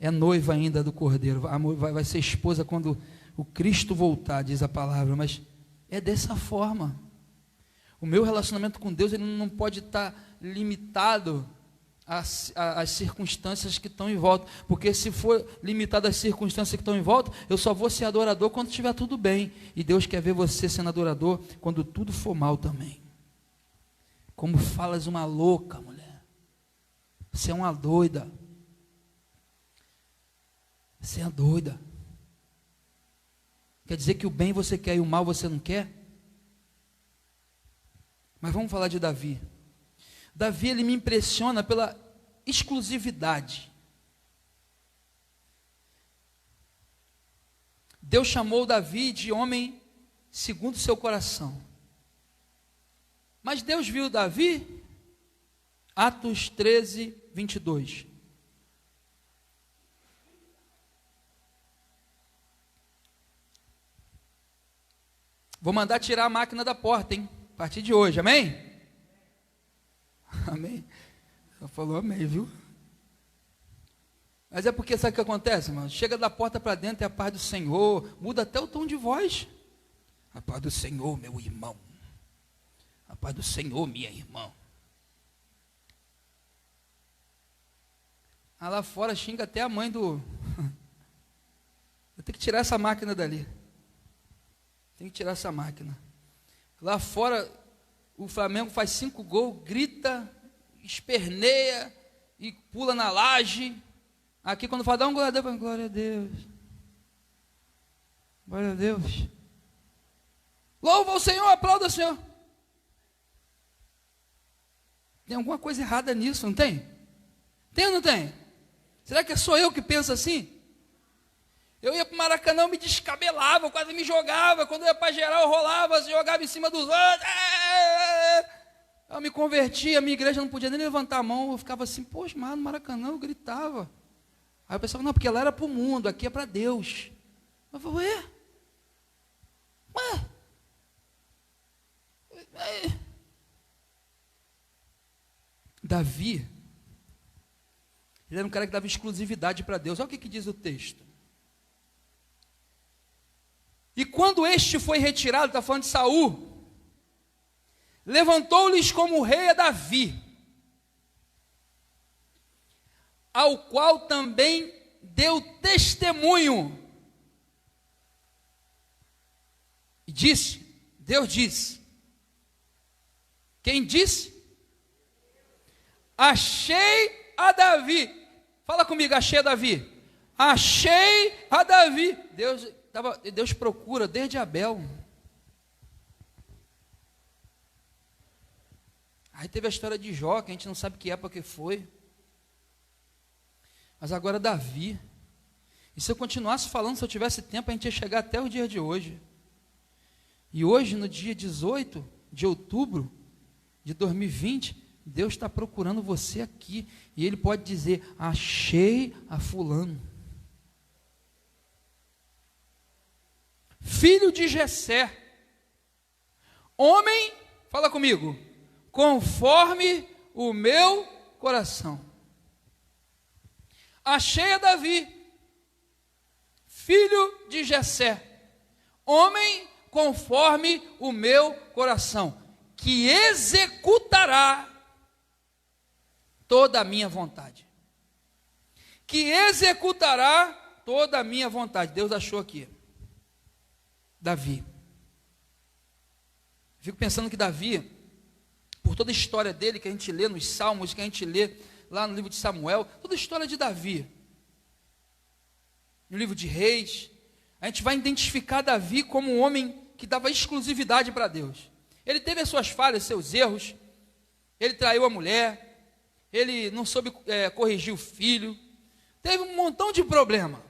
É noiva ainda do Cordeiro, vai ser esposa quando o Cristo voltar, diz a palavra, mas é dessa forma. O meu relacionamento com Deus, ele não pode estar limitado às circunstâncias que estão em volta, porque se for limitado às circunstâncias que estão em volta, eu só vou ser adorador quando estiver tudo bem, e Deus quer ver você sendo adorador quando tudo for mal também. Como falas uma louca, mulher, você é uma doida, você é doida, quer dizer que o bem você quer e o mal você não quer? Mas vamos falar de Davi. Davi, ele me impressiona pela exclusividade. Deus chamou Davi de homem segundo o seu coração. Mas Deus viu Davi, Atos 13, 22. Vou mandar tirar a máquina da porta, hein? A partir de hoje, amém? Amém? Ela falou amém, viu? Mas é porque sabe o que acontece, irmão? Chega da porta para dentro, é a paz do Senhor, muda até o tom de voz. A paz do Senhor, meu irmão. A paz do Senhor, minha irmã. Ah, lá fora xinga até a mãe do... Eu tenho que tirar essa máquina dali. Tem que tirar essa máquina. Lá fora, o Flamengo faz 5 gols, grita, esperneia e pula na laje. Aqui, quando fala, dá um glória a Deus, glória a Deus. Glória a Deus. Louva o Senhor, aplauda o Senhor. Tem alguma coisa errada nisso, não tem? Tem ou não tem? Será que sou eu que penso assim? Eu ia para o Maracanã, eu me descabelava, eu quase me jogava. Quando eu ia para geral, eu rolava, jogava em cima dos outros. Eu me convertia, a minha igreja não podia nem levantar a mão. Eu ficava assim, poxa, mas no Maracanã eu gritava. Aí eu pensava, não, porque lá era para o mundo, aqui é para Deus. Eu falei, ué? Davi, ele era um cara que dava exclusividade para Deus. Olha o que diz o texto. E quando este foi retirado, está falando de Saul, levantou-lhes como rei a Davi, ao qual também deu testemunho. E disse, Deus disse. Quem disse? Achei a Davi. Fala comigo, achei a Davi. Achei a Davi. Deus procura desde Abel. Aí teve a história de Jó, que a gente não sabe que época que foi. Mas agora Davi. E se eu continuasse falando, se eu tivesse tempo, a gente ia chegar até o dia de hoje. E hoje, no dia 18 de outubro de 2020, Deus está procurando você aqui. E Ele pode dizer, achei a fulano. Filho de Jessé. Homem, fala comigo, conforme o meu coração. Achei a Davi, filho de Jessé, homem conforme o meu coração, que executará toda a minha vontade. Que executará toda a minha vontade. Deus achou aqui Davi. Fico pensando que Davi, por toda a história dele que a gente lê nos Salmos, que a gente lê lá no livro de Samuel, toda a história de Davi, no livro de Reis, a gente vai identificar Davi como um homem que dava exclusividade para Deus. Ele teve as suas falhas, seus erros, ele traiu a mulher, ele não soube corrigir o filho, teve um montão de problema.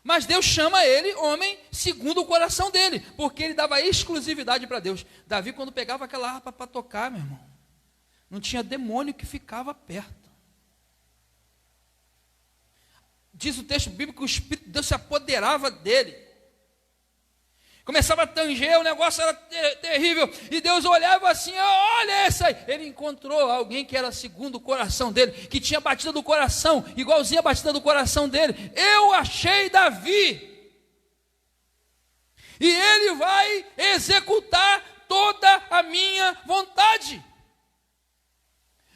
Mas Deus chama ele homem segundo o coração dele, porque ele dava exclusividade para Deus. Davi, quando pegava aquela harpa para tocar, meu irmão, não tinha demônio que ficava perto. Diz o texto bíblico que o Espírito de Deus se apoderava dele. Começava a tanger, o negócio era terrível. E Deus olhava assim, olha essa aí. Ele encontrou alguém que era segundo o coração dele, que tinha a batida do coração, igualzinha a batida do coração dele. Eu achei Davi. E ele vai executar toda a minha vontade.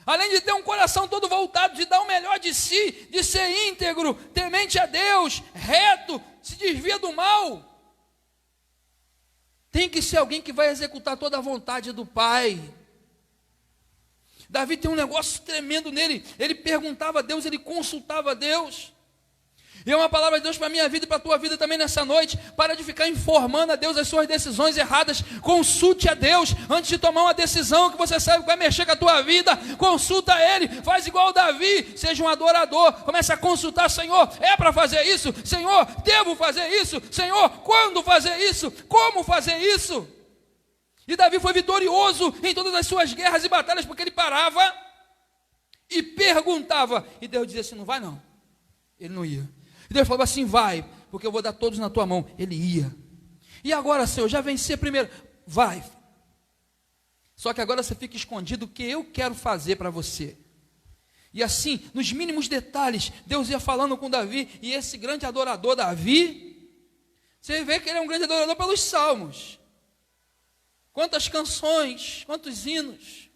Além de ter um coração todo voltado, de dar o melhor de si, de ser íntegro, temente a Deus, reto, se desvia do mal. Tem que ser alguém que vai executar toda a vontade do Pai. Davi tem um negócio tremendo nele. Ele perguntava a Deus, ele consultava a Deus. E é uma palavra de Deus para a minha vida e para a tua vida também nessa noite. Para de ficar informando a Deus as suas decisões erradas. Consulte a Deus antes de tomar uma decisão que você sabe que vai mexer com a tua vida. Consulta Ele, faz igual o Davi, seja um adorador. Começa a consultar, Senhor, é para fazer isso? Senhor, devo fazer isso? Senhor, quando fazer isso? Como fazer isso? E Davi foi vitorioso em todas as suas guerras e batalhas, porque ele parava e perguntava. E Deus dizia assim, não vai não. Ele não ia. E Deus falava assim, vai, porque eu vou dar todos na tua mão. Ele ia. E agora, Senhor, já venci primeiro. Vai. Só que agora você fica escondido o que eu quero fazer para você. E assim, nos mínimos detalhes, Deus ia falando com Davi. E esse grande adorador Davi, você vê que ele é um grande adorador pelos salmos. Quantas canções, quantos hinos.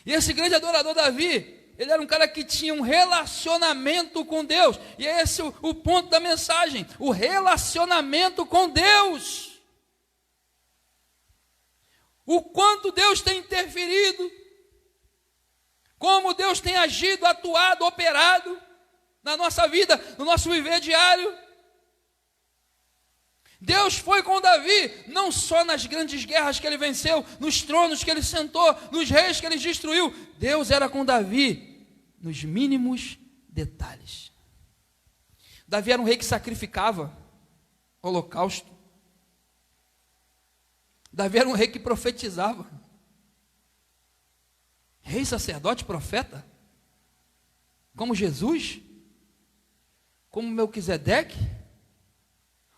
E esse grande adorador Davi, ele era um cara que tinha um relacionamento com Deus. E é esse o ponto da mensagem. O relacionamento com Deus. O quanto Deus tem interferido. Como Deus tem agido, atuado, operado na nossa vida, no nosso viver diário. Deus foi com Davi, não só nas grandes guerras que ele venceu, nos tronos que ele sentou, nos reis que ele destruiu. Deus era com Davi nos mínimos detalhes. Davi era um rei que sacrificava holocausto. Davi era um rei que profetizava. Rei, sacerdote, profeta. Como Jesus. Como Melquisedeque.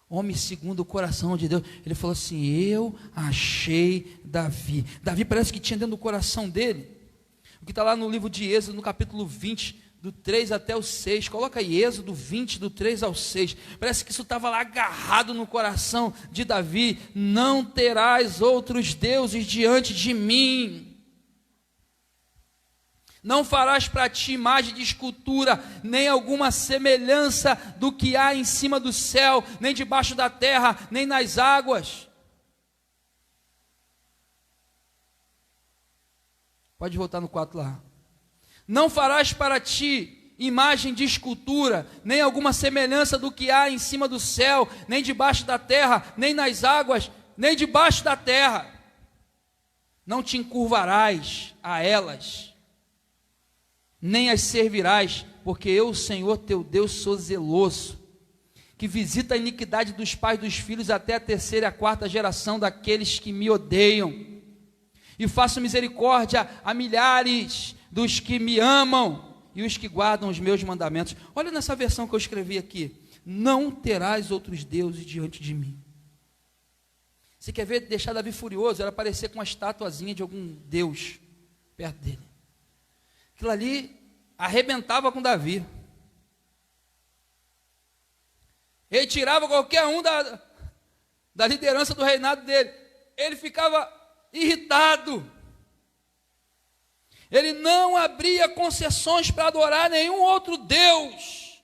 Homem segundo o coração de Deus. Ele falou assim, eu achei Davi. Davi parece que tinha dentro do coração dele o que está lá no livro de Êxodo, no capítulo 20, do 3 até o 6, coloca aí, Êxodo 20, do 3 ao 6, parece que isso estava lá agarrado no coração de Davi: não terás outros deuses diante de mim, não farás para ti imagem de escultura, nem alguma semelhança do que há em cima do céu, nem debaixo da terra, nem nas águas. Pode voltar no 4 lá. Não farás para ti imagem de escultura, nem alguma semelhança do que há em cima do céu, nem debaixo da terra, nem nas águas, nem debaixo da terra. Não te encurvarás a elas, nem as servirás, porque eu, o Senhor teu Deus, sou zeloso, que visita a iniquidade dos pais dos filhos até a 3ª e a 4ª geração daqueles que me odeiam, e faço misericórdia a milhares dos que me amam e os que guardam os meus mandamentos. Olha nessa versão que eu escrevi aqui: não terás outros deuses diante de mim. Você quer ver deixar Davi furioso? Era aparecer com uma estatuazinha de algum deus perto dele. Aquilo ali arrebentava com Davi. Ele tirava qualquer um da liderança do reinado dele. Ele ficava irritado. Ele não abria concessões para adorar nenhum outro Deus.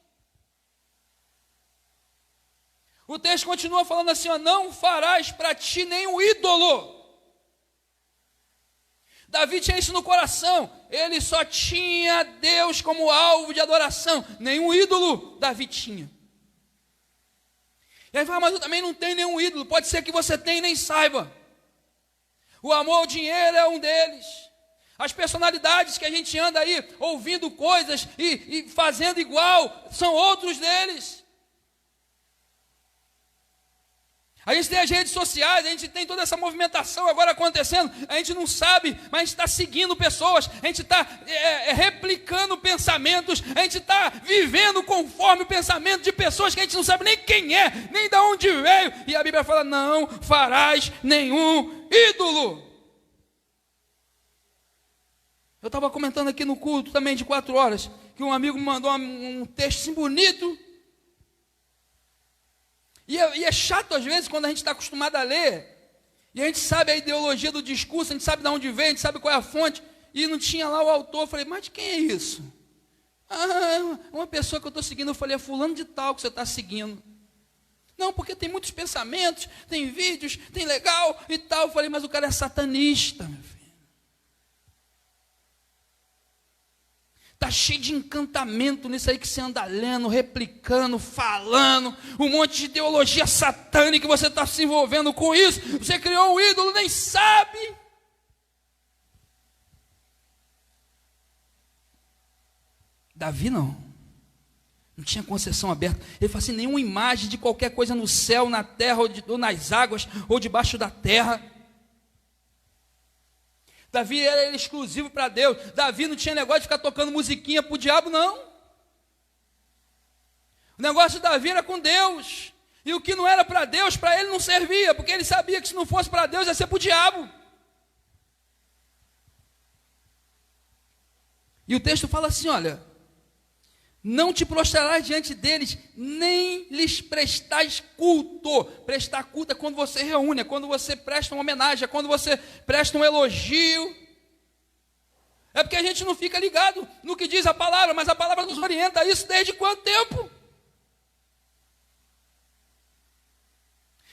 O texto continua falando assim: ó, não farás para ti nenhum ídolo. Davi tinha isso no coração, ele só tinha Deus como alvo de adoração, nenhum ídolo Davi tinha. E aí fala: mas eu também não tenho nenhum ídolo. Pode ser que você tenha e nem saiba. O amor ao dinheiro é um deles. As personalidades que a gente anda aí ouvindo coisas e fazendo igual são outros deles. A gente tem as redes sociais, a gente tem toda essa movimentação agora acontecendo, a gente não sabe, mas a gente está seguindo pessoas, a gente está replicando pensamentos, a gente está vivendo conforme o pensamento de pessoas que a gente não sabe nem quem é, nem de onde veio, e a Bíblia fala: não farás nenhum ídolo. Eu estava comentando aqui no culto também de 4 horas, que um amigo me mandou um texto assim bonito. E é chato às vezes quando a gente está acostumado a ler, e a gente sabe a ideologia do discurso, a gente sabe de onde vem, a gente sabe qual é a fonte, e não tinha lá o autor. Eu falei: mas de quem é isso? Ah, uma pessoa que eu estou seguindo. Eu falei: é fulano de tal que você está seguindo. Não, porque tem muitos pensamentos, tem vídeos, tem legal e tal. Eu falei: mas o cara é satanista, meu filho. Está cheio de encantamento nisso aí que você anda lendo, replicando, falando, um monte de ideologia satânica, você está se envolvendo com isso, você criou um ídolo, nem sabe. Davi não tinha concessão aberta. Ele falou assim: nenhuma imagem de qualquer coisa no céu, na terra, ou nas águas, ou debaixo da terra. Davi era exclusivo para Deus. Davi não tinha negócio de ficar tocando musiquinha para o diabo, não. O negócio de Davi era com Deus. E o que não era para Deus, para ele não servia, porque ele sabia que se não fosse para Deus, ia ser para o diabo. E o texto fala assim: olha, não te prostrarás diante deles, nem lhes prestais culto. Prestar culto é quando você reúne, é quando você presta uma homenagem, é quando você presta um elogio. É porque a gente não fica ligado no que diz a palavra, mas a palavra nos orienta a isso desde quanto tempo?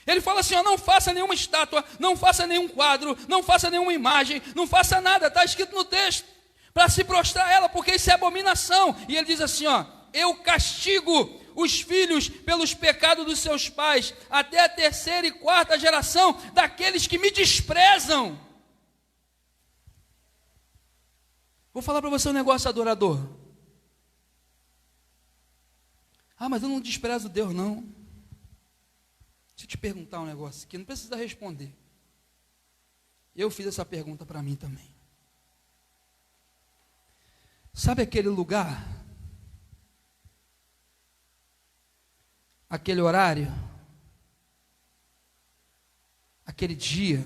Ele fala assim: ó, não faça nenhuma estátua, não faça nenhum quadro, não faça nenhuma imagem, não faça nada, está escrito no texto, para se prostrar a ela, porque isso é abominação. E ele diz assim: ó, eu castigo os filhos pelos pecados dos seus pais, até a 3ª e 4ª geração daqueles que me desprezam. Vou falar para você um negócio, adorador. Ah, mas eu não desprezo Deus, não. Deixa eu te perguntar um negócio aqui, não precisa responder. Eu fiz essa pergunta para mim também. Sabe aquele lugar? Aquele horário? Aquele dia?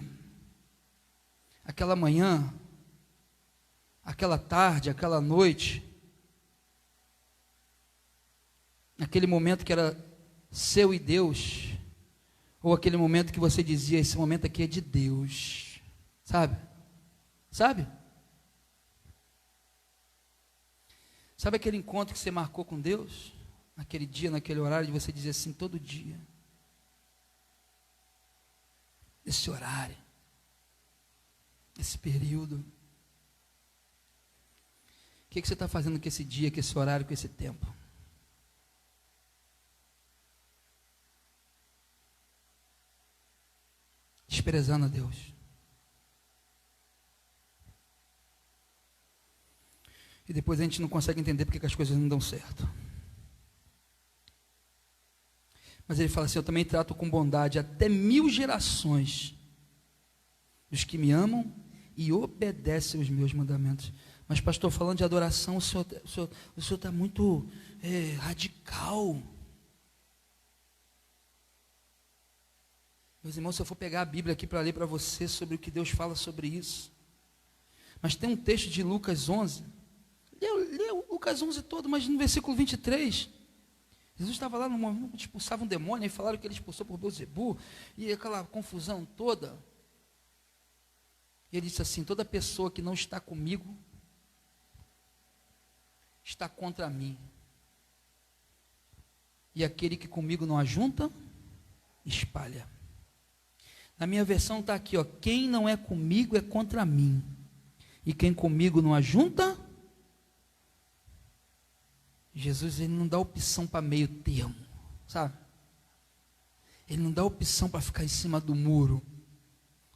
Aquela manhã? Aquela tarde? Aquela noite? Aquele momento que era seu e Deus, ou aquele momento que você dizia, esse momento aqui é de Deus, sabe? Sabe? Sabe aquele encontro que você marcou com Deus? Naquele dia, naquele horário, de você dizer assim, todo dia. Esse horário, esse período. O que você está fazendo com esse dia, com esse horário, com esse tempo? Desprezando a Deus. E depois a gente não consegue entender porque que as coisas não dão certo. Mas ele fala assim, eu também trato com bondade até 1000 gerações dos que me amam e obedecem os meus mandamentos. Mas pastor, falando de adoração, o senhor está muito radical. Meus irmãos, se eu for pegar a Bíblia aqui para ler para você sobre o que Deus fala sobre isso. Mas tem um texto de Lucas 11. Lê Lucas 11 todo, mas no versículo 23... Jesus estava lá no momento que expulsava um demônio, e falaram que ele expulsou por Beelzebu, e aquela confusão toda. E ele disse assim, toda pessoa que não está comigo, está contra mim. E aquele que comigo não ajunta, espalha. Na minha versão está aqui, ó, quem não é comigo é contra mim. E quem comigo não ajunta, Jesus, ele não dá opção para meio termo, sabe? Ele não dá opção para ficar em cima do muro.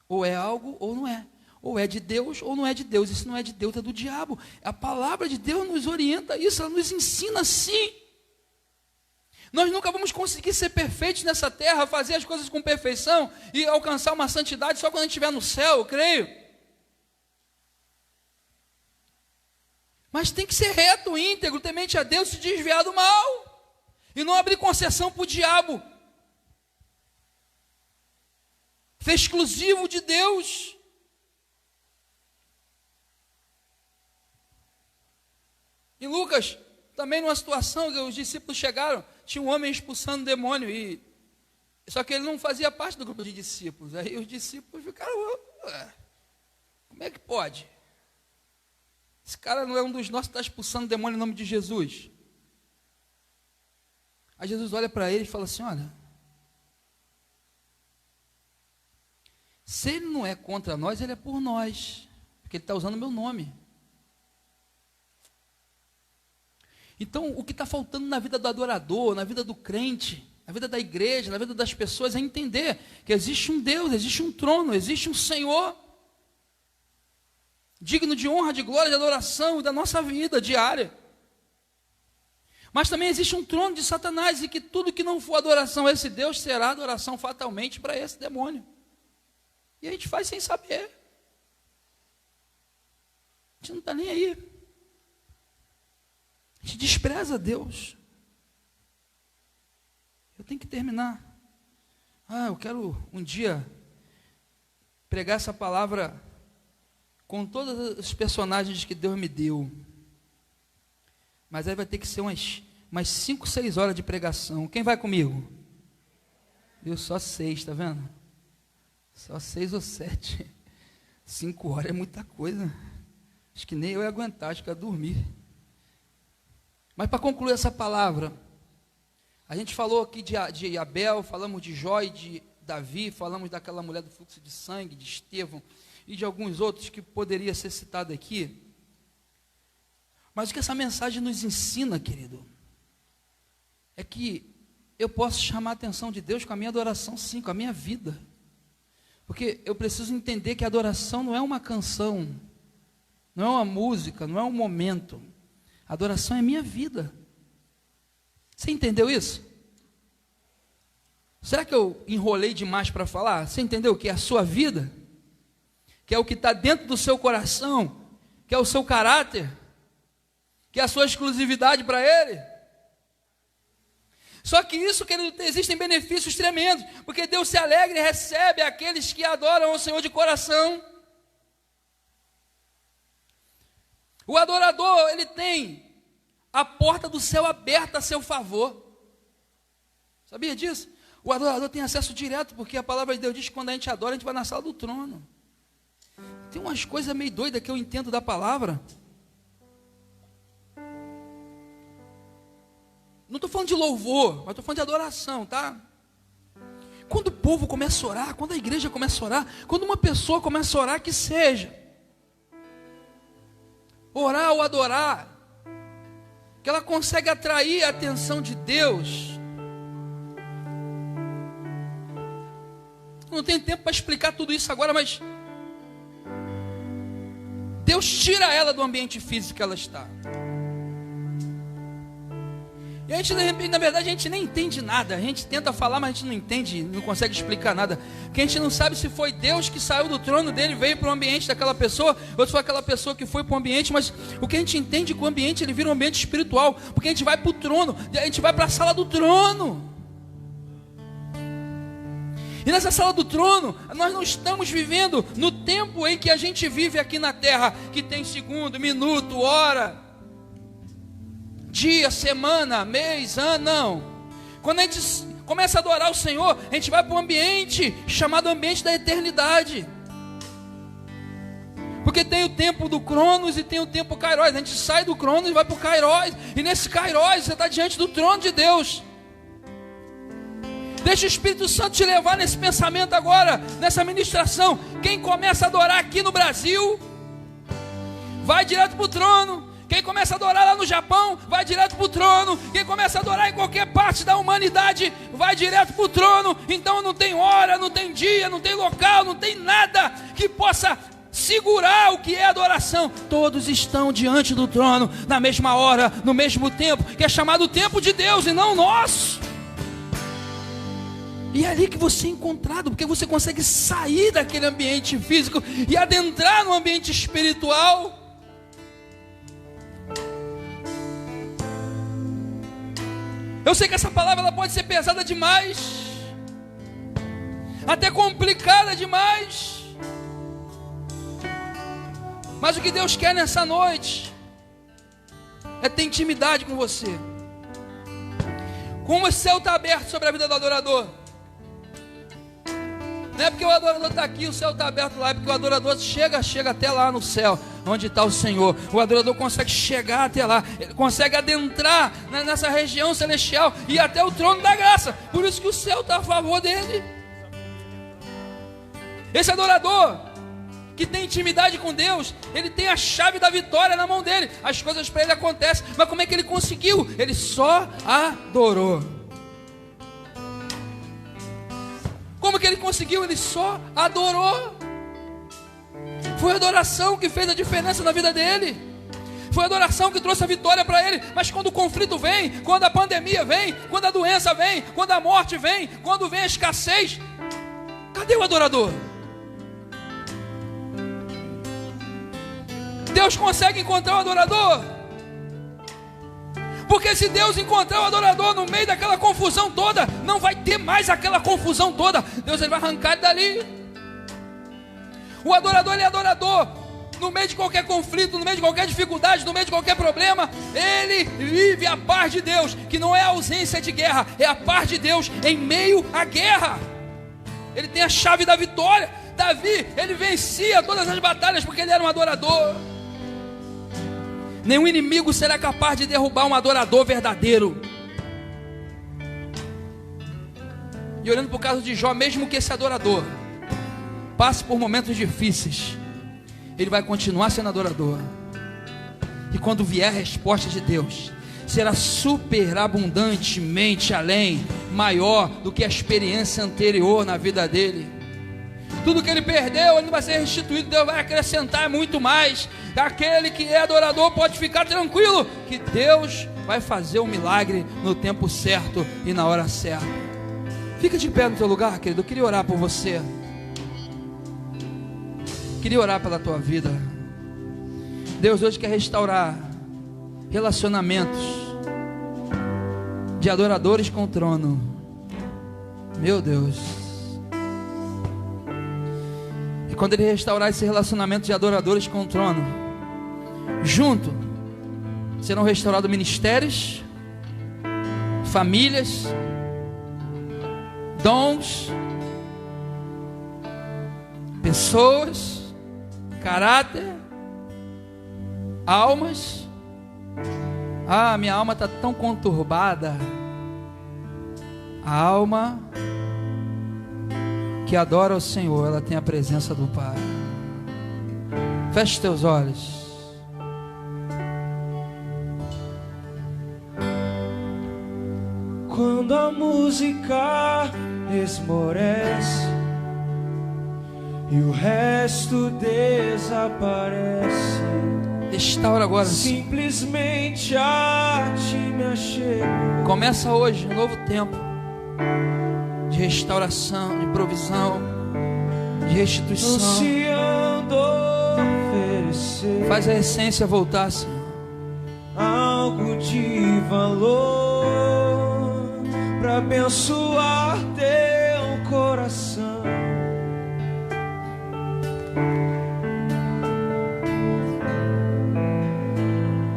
Ou é algo ou não é. Ou é de Deus ou não é de Deus. Isso não é de Deus, é do diabo. A palavra de Deus nos orienta a isso, ela nos ensina assim. Nós nunca vamos conseguir ser perfeitos nessa terra, fazer as coisas com perfeição e alcançar uma santidade só quando a gente estiver no céu, eu creio. Mas tem que ser reto, íntegro, temente a Deus, se desviar do mal. E não abrir concessão para o diabo. Ser exclusivo de Deus. Em Lucas, também numa situação que os discípulos chegaram, tinha um homem expulsando demônio, só que ele não fazia parte do grupo de discípulos. Aí os discípulos ficaram, como é que pode? Esse cara não é um dos nossos que está expulsando demônio em nome de Jesus. Aí Jesus olha para ele e fala assim, olha, se ele não é contra nós, ele é por nós, porque ele está usando o meu nome. Então, o que está faltando na vida do adorador, na vida do crente, na vida da igreja, na vida das pessoas, é entender que existe um Deus, existe um trono, existe um Senhor, digno de honra, de glória, de adoração da nossa vida diária. Mas também existe um trono de Satanás, e que tudo que não for adoração a esse Deus, será adoração fatalmente para esse demônio. E a gente faz sem saber. A gente não está nem aí. A gente despreza Deus. Eu tenho que terminar. Eu quero um dia pregar essa palavra com todos os personagens que Deus me deu. Mas aí vai ter que ser umas 5, 6 horas de pregação. Quem vai comigo? Eu só 6, tá vendo? Só 6 ou 7. 5 horas é muita coisa. Acho que nem eu ia aguentar, acho que ia dormir. Mas para concluir essa palavra, a gente falou aqui de Abel, falamos de Jó e de Davi, falamos daquela mulher do fluxo de sangue, de Estevão, e de alguns outros que poderia ser citado aqui. Mas o que essa mensagem nos ensina, querido, é que eu posso chamar a atenção de Deus com a minha adoração, sim, com a minha vida. Porque eu preciso entender que a adoração não é uma canção, não é uma música, não é um momento. A adoração é minha vida. Você entendeu isso? Será que eu enrolei demais para falar? Você entendeu que é a sua vida? Que é o que está dentro do seu coração? Que é o seu caráter? Que é a sua exclusividade para Ele? Só que isso, querido, existem benefícios tremendos, porque Deus se alegra e recebe aqueles que adoram o Senhor de coração. O adorador, ele tem a porta do céu aberta a seu favor. Sabia disso? O adorador tem acesso direto, porque a palavra de Deus diz que quando a gente adora, a gente vai na sala do trono. Tem umas coisas meio doidas que eu entendo da palavra. Não estou falando de louvor, mas estou falando de adoração, tá? Quando o povo começa a orar, quando a igreja começa a orar, quando uma pessoa começa a orar, que seja orar ou adorar, que ela consegue atrair a atenção de Deus. Não tenho tempo para explicar tudo isso agora, mas Deus tira ela do ambiente físico que ela está. E a gente, de repente, na verdade, a gente nem entende nada. A gente tenta falar, mas a gente não entende, não consegue explicar nada. Porque a gente não sabe se foi Deus que saiu do trono dele, veio para o ambiente daquela pessoa, ou se foi aquela pessoa que foi para o ambiente. Mas o que a gente entende é que o ambiente, ele vira um ambiente espiritual. Porque a gente vai para o trono, a gente vai para a sala do trono. E nessa sala do trono, nós não estamos vivendo no tempo em que a gente vive aqui na terra, que tem segundo, minuto, hora, dia, semana, mês, ano, não. Quando a gente começa a adorar o Senhor, a gente vai para um ambiente chamado ambiente da eternidade. Porque tem o tempo do Cronos e tem o tempo Kairos. A gente sai do Cronos e vai para o Kairos. E nesse Kairos você está diante do trono de Deus. Deixa o Espírito Santo te levar nesse pensamento agora, nessa ministração. Quem começa a adorar aqui no Brasil, vai direto para o trono. Quem começa a adorar lá no Japão, vai direto para o trono. Quem começa a adorar em qualquer parte da humanidade, vai direto para o trono. Então não tem hora, não tem dia, não tem local, não tem nada que possa segurar o que é adoração. Todos estão diante do trono, na mesma hora, no mesmo tempo, que é chamado tempo de Deus e não nosso. E é ali que você é encontrado, porque você consegue sair daquele ambiente físico e adentrar no ambiente espiritual. Eu sei que essa palavra ela pode ser pesada demais, até complicada demais, mas o que Deus quer nessa noite é ter intimidade com você. Como o céu está aberto sobre a vida do adorador. Não é porque o adorador está aqui, o céu está aberto lá, é porque o adorador chega até lá no céu, onde está o Senhor. O adorador consegue chegar até lá, ele consegue adentrar nessa região celestial e até o trono da graça. Por isso que o céu está a favor dele. Esse adorador que tem intimidade com Deus, ele tem a chave da vitória na mão dele. As coisas para ele acontecem, mas como é que ele conseguiu? Ele só adorou. Como que ele conseguiu? Ele só adorou. Foi a adoração que fez a diferença na vida dele. Foi a adoração que trouxe a vitória para ele. Mas quando o conflito vem, quando a pandemia vem, quando a doença vem, quando a morte vem, quando vem a escassez, cadê o adorador? Deus consegue encontrar o adorador? Porque se Deus encontrar o adorador no meio daquela confusão toda, não vai ter mais aquela confusão toda. Deus ele vai arrancar ele dali. O adorador ele é adorador no meio de qualquer conflito, no meio de qualquer dificuldade, no meio de qualquer problema. Ele vive a paz de Deus, que não é a ausência de guerra, é a paz de Deus em meio à guerra. Ele tem a chave da vitória. Davi, ele vencia todas as batalhas porque ele era um adorador. Nenhum inimigo será capaz de derrubar um adorador verdadeiro. E olhando para o caso de Jó, mesmo que esse adorador passe por momentos difíceis, ele vai continuar sendo adorador. E quando vier a resposta de Deus, será superabundantemente além, maior do que a experiência anterior na vida dele. Tudo que ele perdeu, ele não vai ser restituído. Deus vai acrescentar muito mais. Aquele que é adorador pode ficar tranquilo, que Deus vai fazer um milagre no tempo certo e na hora certa. Fica de pé no teu lugar, querido. Eu queria orar por você. Queria orar pela tua vida. Deus hoje quer restaurar relacionamentos de adoradores com o trono. Meu Deus. E quando Ele restaurar esse relacionamento de adoradores com o trono, junto serão restaurados ministérios, famílias, dons, pessoas, caráter, almas. Ah, minha alma está tão conturbada. A alma que adora o Senhor, ela tem a presença do Pai. Feche teus olhos. Quando a música esmorece e o resto desaparece, restaura agora. simplesmente a ti me achego. Começa hoje um novo tempo de restauração, de provisão, de restituição. Ansiando oferecer Faz a essência voltar, Senhor. algo de valor para abençoar teu coração.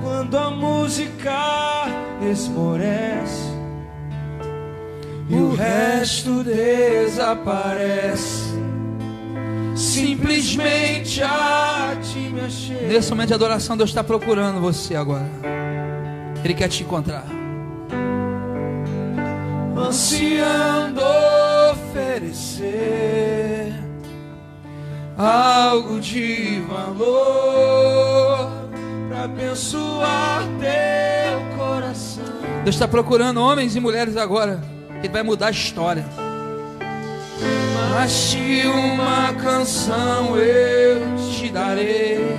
Quando a música esmorece e o resto desaparece, simplesmente a ti me achei. Nesse momento de adoração, Deus está procurando você agora. Ele quer te encontrar. Ansiando oferecer algo de valor para abençoar teu coração. Deus está procurando homens e mulheres agora. Ele vai mudar a história. Mas se uma canção eu te darei,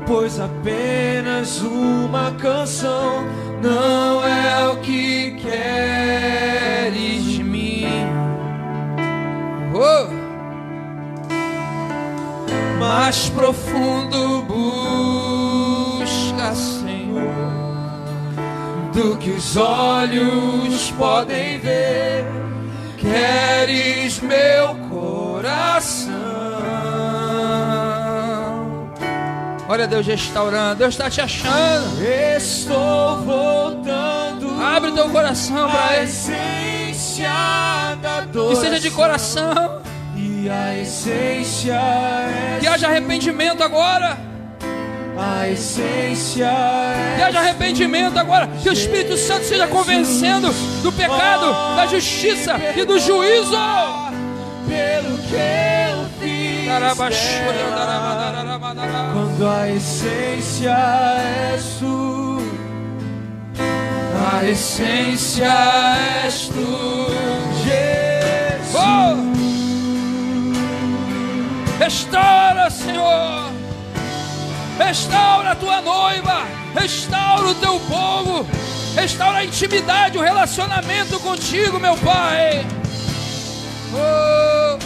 pois apenas uma canção não é o que queres de mim. Oh! Mais profundo busca, Senhor, do que os olhos podem ver. Queres meu coração. Olha Deus restaurando. Deus está te achando. Estou voltando. Abre teu coração para a Ele. essência da dor. Que seja de coração. E a essência é. Que haja arrependimento agora. A essência Que haja arrependimento agora. Que o Espírito Santo seja convencendo do pecado, da justiça e do juízo. Pelo que eu fiz dela, quando a essência és tu, a essência és tu, Jesus. Oh! Restaura, Senhor. Restaura a tua noiva. Restaura o teu povo. Restaura a intimidade, o relacionamento contigo, meu Pai. Oh.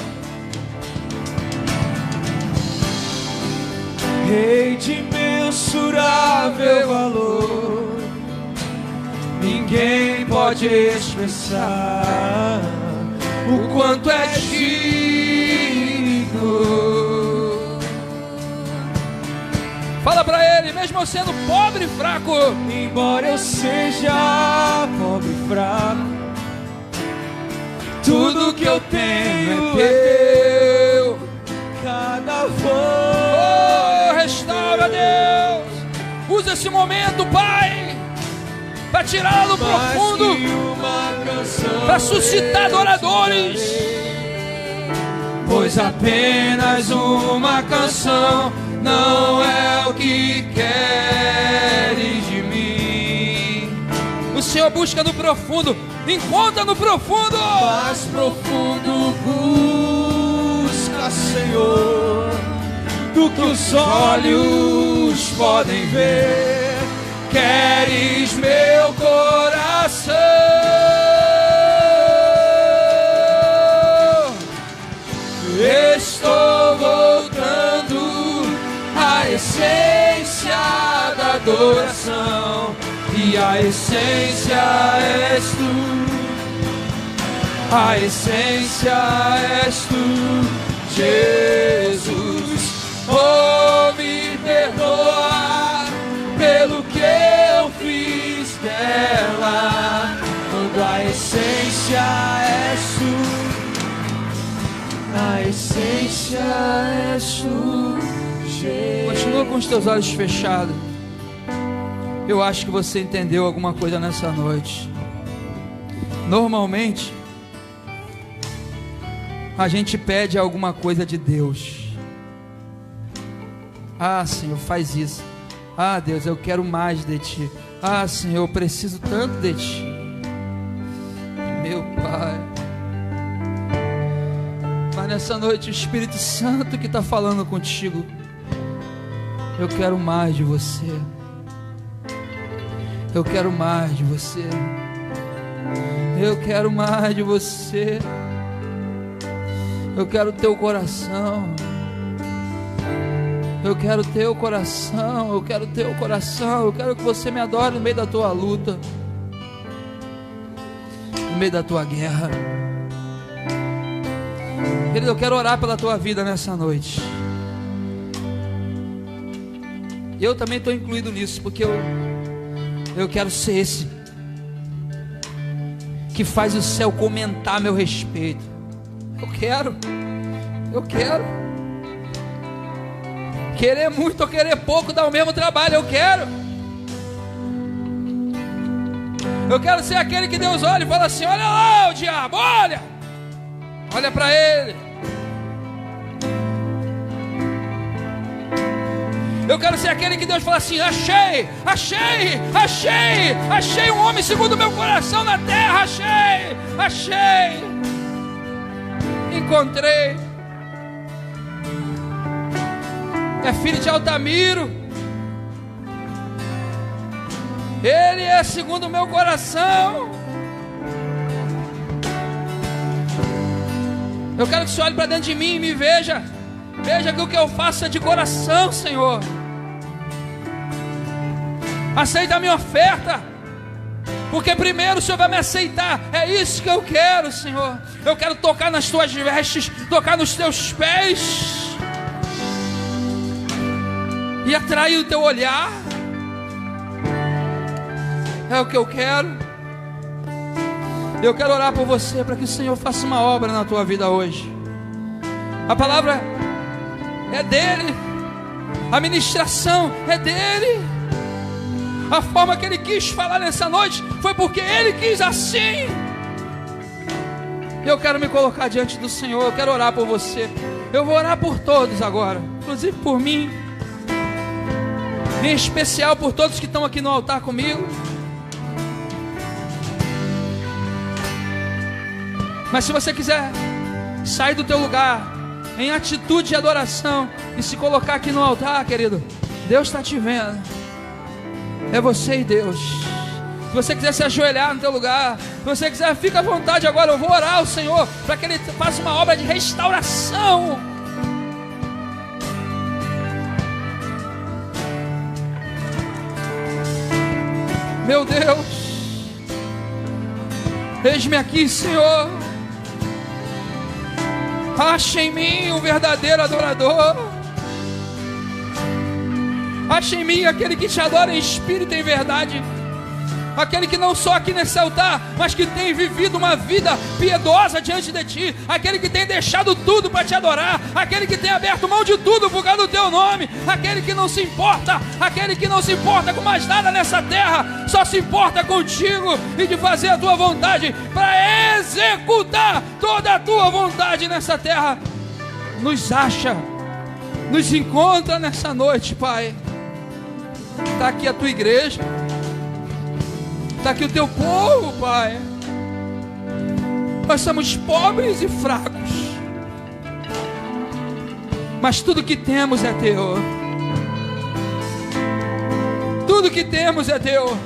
Rei de imensurável valor, ninguém pode expressar o quanto é digno. Fala pra Ele, mesmo eu sendo pobre e fraco, Embora eu seja pobre e fraco, tudo que eu tenho é teu. Cada voz. oh, restaura, Deus. Usa esse momento, Pai, para tirar do profundo, para suscitar adoradores. Pois apenas uma canção não é o que queres de mim. O Senhor busca no profundo, encontra no profundo. Mais profundo busca, Senhor, do que os olhos podem ver. Queres meu coração. Estou voltando à essência da adoração, e a essência és tu, a essência és tu, Jesus. Oh, me perdoa pelo que eu fiz dela, quando a essência é Continua com os teus olhos fechados. Eu acho que você entendeu alguma coisa nessa noite. Normalmente a gente pede alguma coisa de Deus. Ah, Senhor, faz isso. Ah, Deus, eu quero mais de Ti. Ah, Senhor, eu preciso tanto de Ti. Meu Pai. Mas nessa noite o Espírito Santo que está falando contigo. Eu quero mais de você. Eu quero mais de você. Eu quero mais de você. Eu quero teu coração. Eu quero teu coração. Eu quero teu coração. Eu quero que você me adore no meio da tua luta, no meio da tua guerra. Querido, eu quero orar pela tua vida nessa noite. Eu também estou incluído nisso, porque eu quero ser esse que faz o céu comentar a meu respeito. Eu quero. Querer muito ou querer pouco dá o mesmo trabalho. Eu quero ser aquele que Deus olha e fala assim: olha lá o diabo, olha para ele. Eu quero ser aquele que Deus fala assim: achei um homem segundo o meu coração na terra, achei, encontrei. É filho de Altamiro, ele é segundo o meu coração. Eu quero que você olhe para dentro de mim e me veja que o que eu faço é de coração, Senhor. Aceita a minha oferta, porque primeiro o Senhor vai me aceitar. É isso que eu quero, Senhor. Eu quero tocar nas tuas vestes, tocar nos teus pés e atrair o teu olhar. É o que eu quero. Eu quero orar por você, para que o Senhor faça uma obra na tua vida hoje. A palavra é dele, a ministração é dele. A forma que ele quis falar nessa noite foi porque ele quis assim. Eu quero me colocar diante do Senhor. Eu quero orar por você. Eu vou orar por todos agora, inclusive por mim, em especial por todos que estão aqui no altar comigo. Mas se você quiser sair do teu lugar em atitude de adoração e se colocar aqui no altar, querido, Deus está te vendo. É você e Deus. Se você quiser se ajoelhar no teu lugar, se você quiser, fica à vontade agora. Eu vou orar ao Senhor para que Ele faça uma obra de restauração. Meu Deus, eis-me aqui, Senhor. Acha em mim um verdadeiro adorador. Acha em mim aquele que te adora em espírito e em verdade. Aquele que não só aqui nesse altar, mas que tem vivido uma vida piedosa diante de ti. Aquele que tem deixado tudo para te adorar. Aquele que tem aberto mão de tudo por causa do teu nome. Aquele que não se importa. Aquele que não se importa com mais nada nessa terra. Só se importa contigo e de fazer a tua vontade, para executar toda a tua vontade nessa terra. Nos acha, nos encontra nessa noite, Pai. Está aqui a tua igreja, está aqui o teu povo, Pai. Nós somos pobres e fracos, mas tudo que temos é teu. Tudo que temos é teu.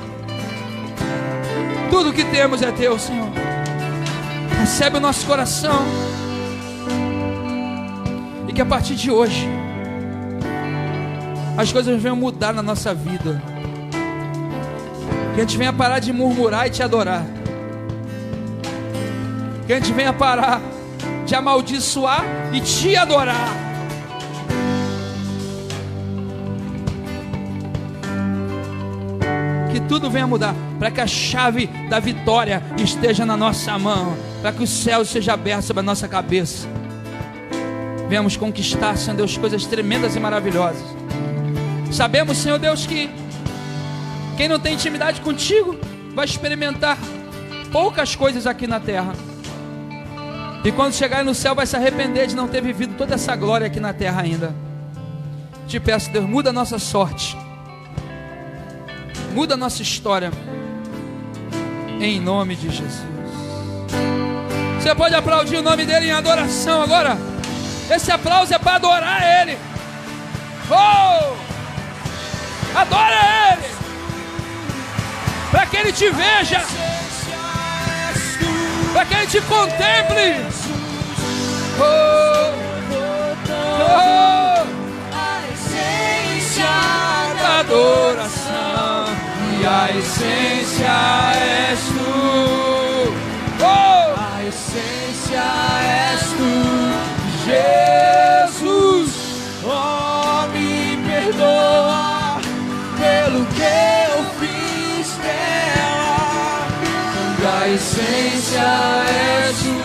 Tudo que temos é teu, Senhor. Recebe o nosso coração, e que a partir de hoje as coisas venham mudar na nossa vida. Que a gente venha parar de murmurar e te adorar. Que a gente venha parar de amaldiçoar e te adorar. Que tudo venha mudar, para que a chave da vitória esteja na nossa mão, para que o céu seja aberto sobre a nossa cabeça. venhamos conquistar, Senhor Deus, coisas tremendas e maravilhosas. Sabemos, Senhor Deus, que quem não tem intimidade contigo vai experimentar poucas coisas aqui na terra, e quando chegar no céu vai se arrepender de não ter vivido toda essa glória aqui na terra ainda. Te peço, Deus, muda a nossa sorte, muda a nossa história, em nome de Jesus. Você pode aplaudir o nome dele em adoração agora. Esse aplauso é para adorar ele. Oh! Adora ele, para que ele te veja, para que ele te contemple. Oh! Oh! A essência da adoração, e a essência és tu. Oh! A essência és tu, Jesus. Oh, me perdoa pelo que eu fiz dela. A essência és tu,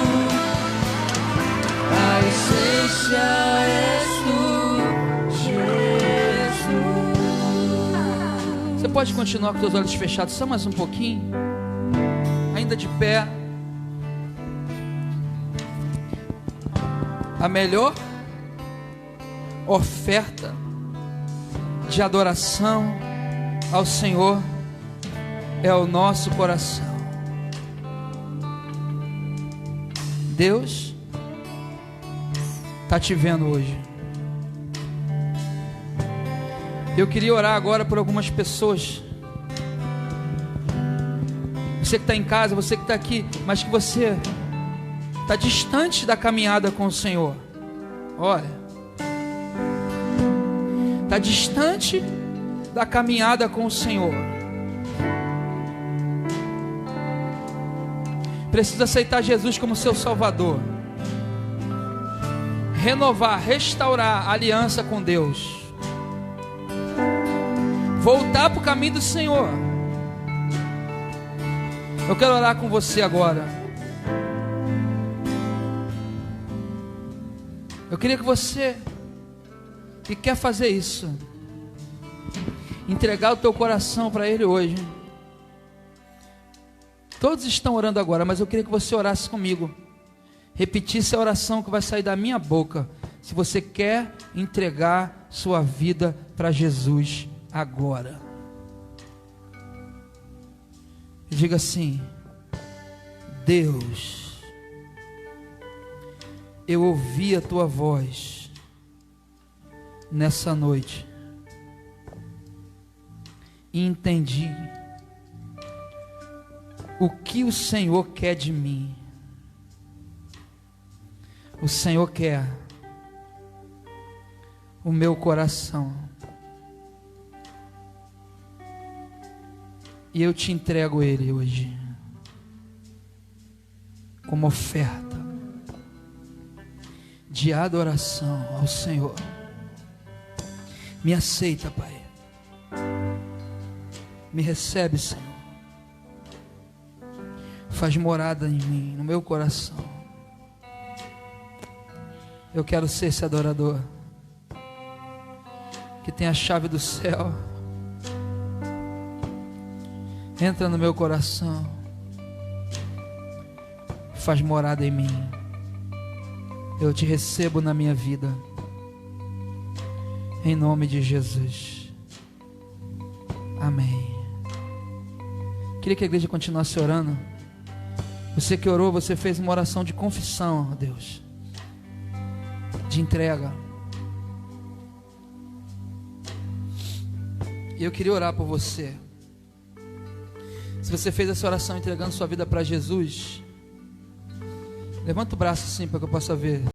a essência és tu, Jesus. Você pode continuar com os olhos fechados só mais um pouquinho, ainda de pé. A melhor oferta de adoração ao Senhor é o nosso coração. Deus está te vendo hoje. Eu queria orar agora por algumas pessoas. Você que está em casa, você que está aqui, mas que você está distante da caminhada com o Senhor. Olha, está distante da caminhada com o Senhor. Precisa aceitar Jesus como seu Salvador, renovar, restaurar a aliança com Deus, voltar para o caminho do Senhor. Eu quero orar com você agora. Eu queria que você que quer fazer isso, entregar o teu coração para Ele hoje. Todos estão orando agora, mas eu queria que você orasse comigo, repetisse a oração que vai sair da minha boca, se você quer entregar sua vida para Jesus agora. Diga assim: Deus, eu ouvi a tua voz nessa noite e entendi o que o Senhor quer de mim. O Senhor quer o meu coração, e eu te entrego ele hoje como oferta de adoração ao Senhor. Me aceita, Pai. Me recebe, Senhor. Faz morada em mim, no meu coração. Eu quero ser esse adorador que tem a chave do céu. Entra no meu coração, faz morada em mim. Eu te recebo na minha vida, em nome de Jesus. Amém. Queria que a igreja continuasse orando. Você que orou, você fez uma oração de confissão a Deus, de entrega. E eu queria orar por você. Se você fez essa oração entregando sua vida para Jesus, levanta o braço assim para que eu possa ver.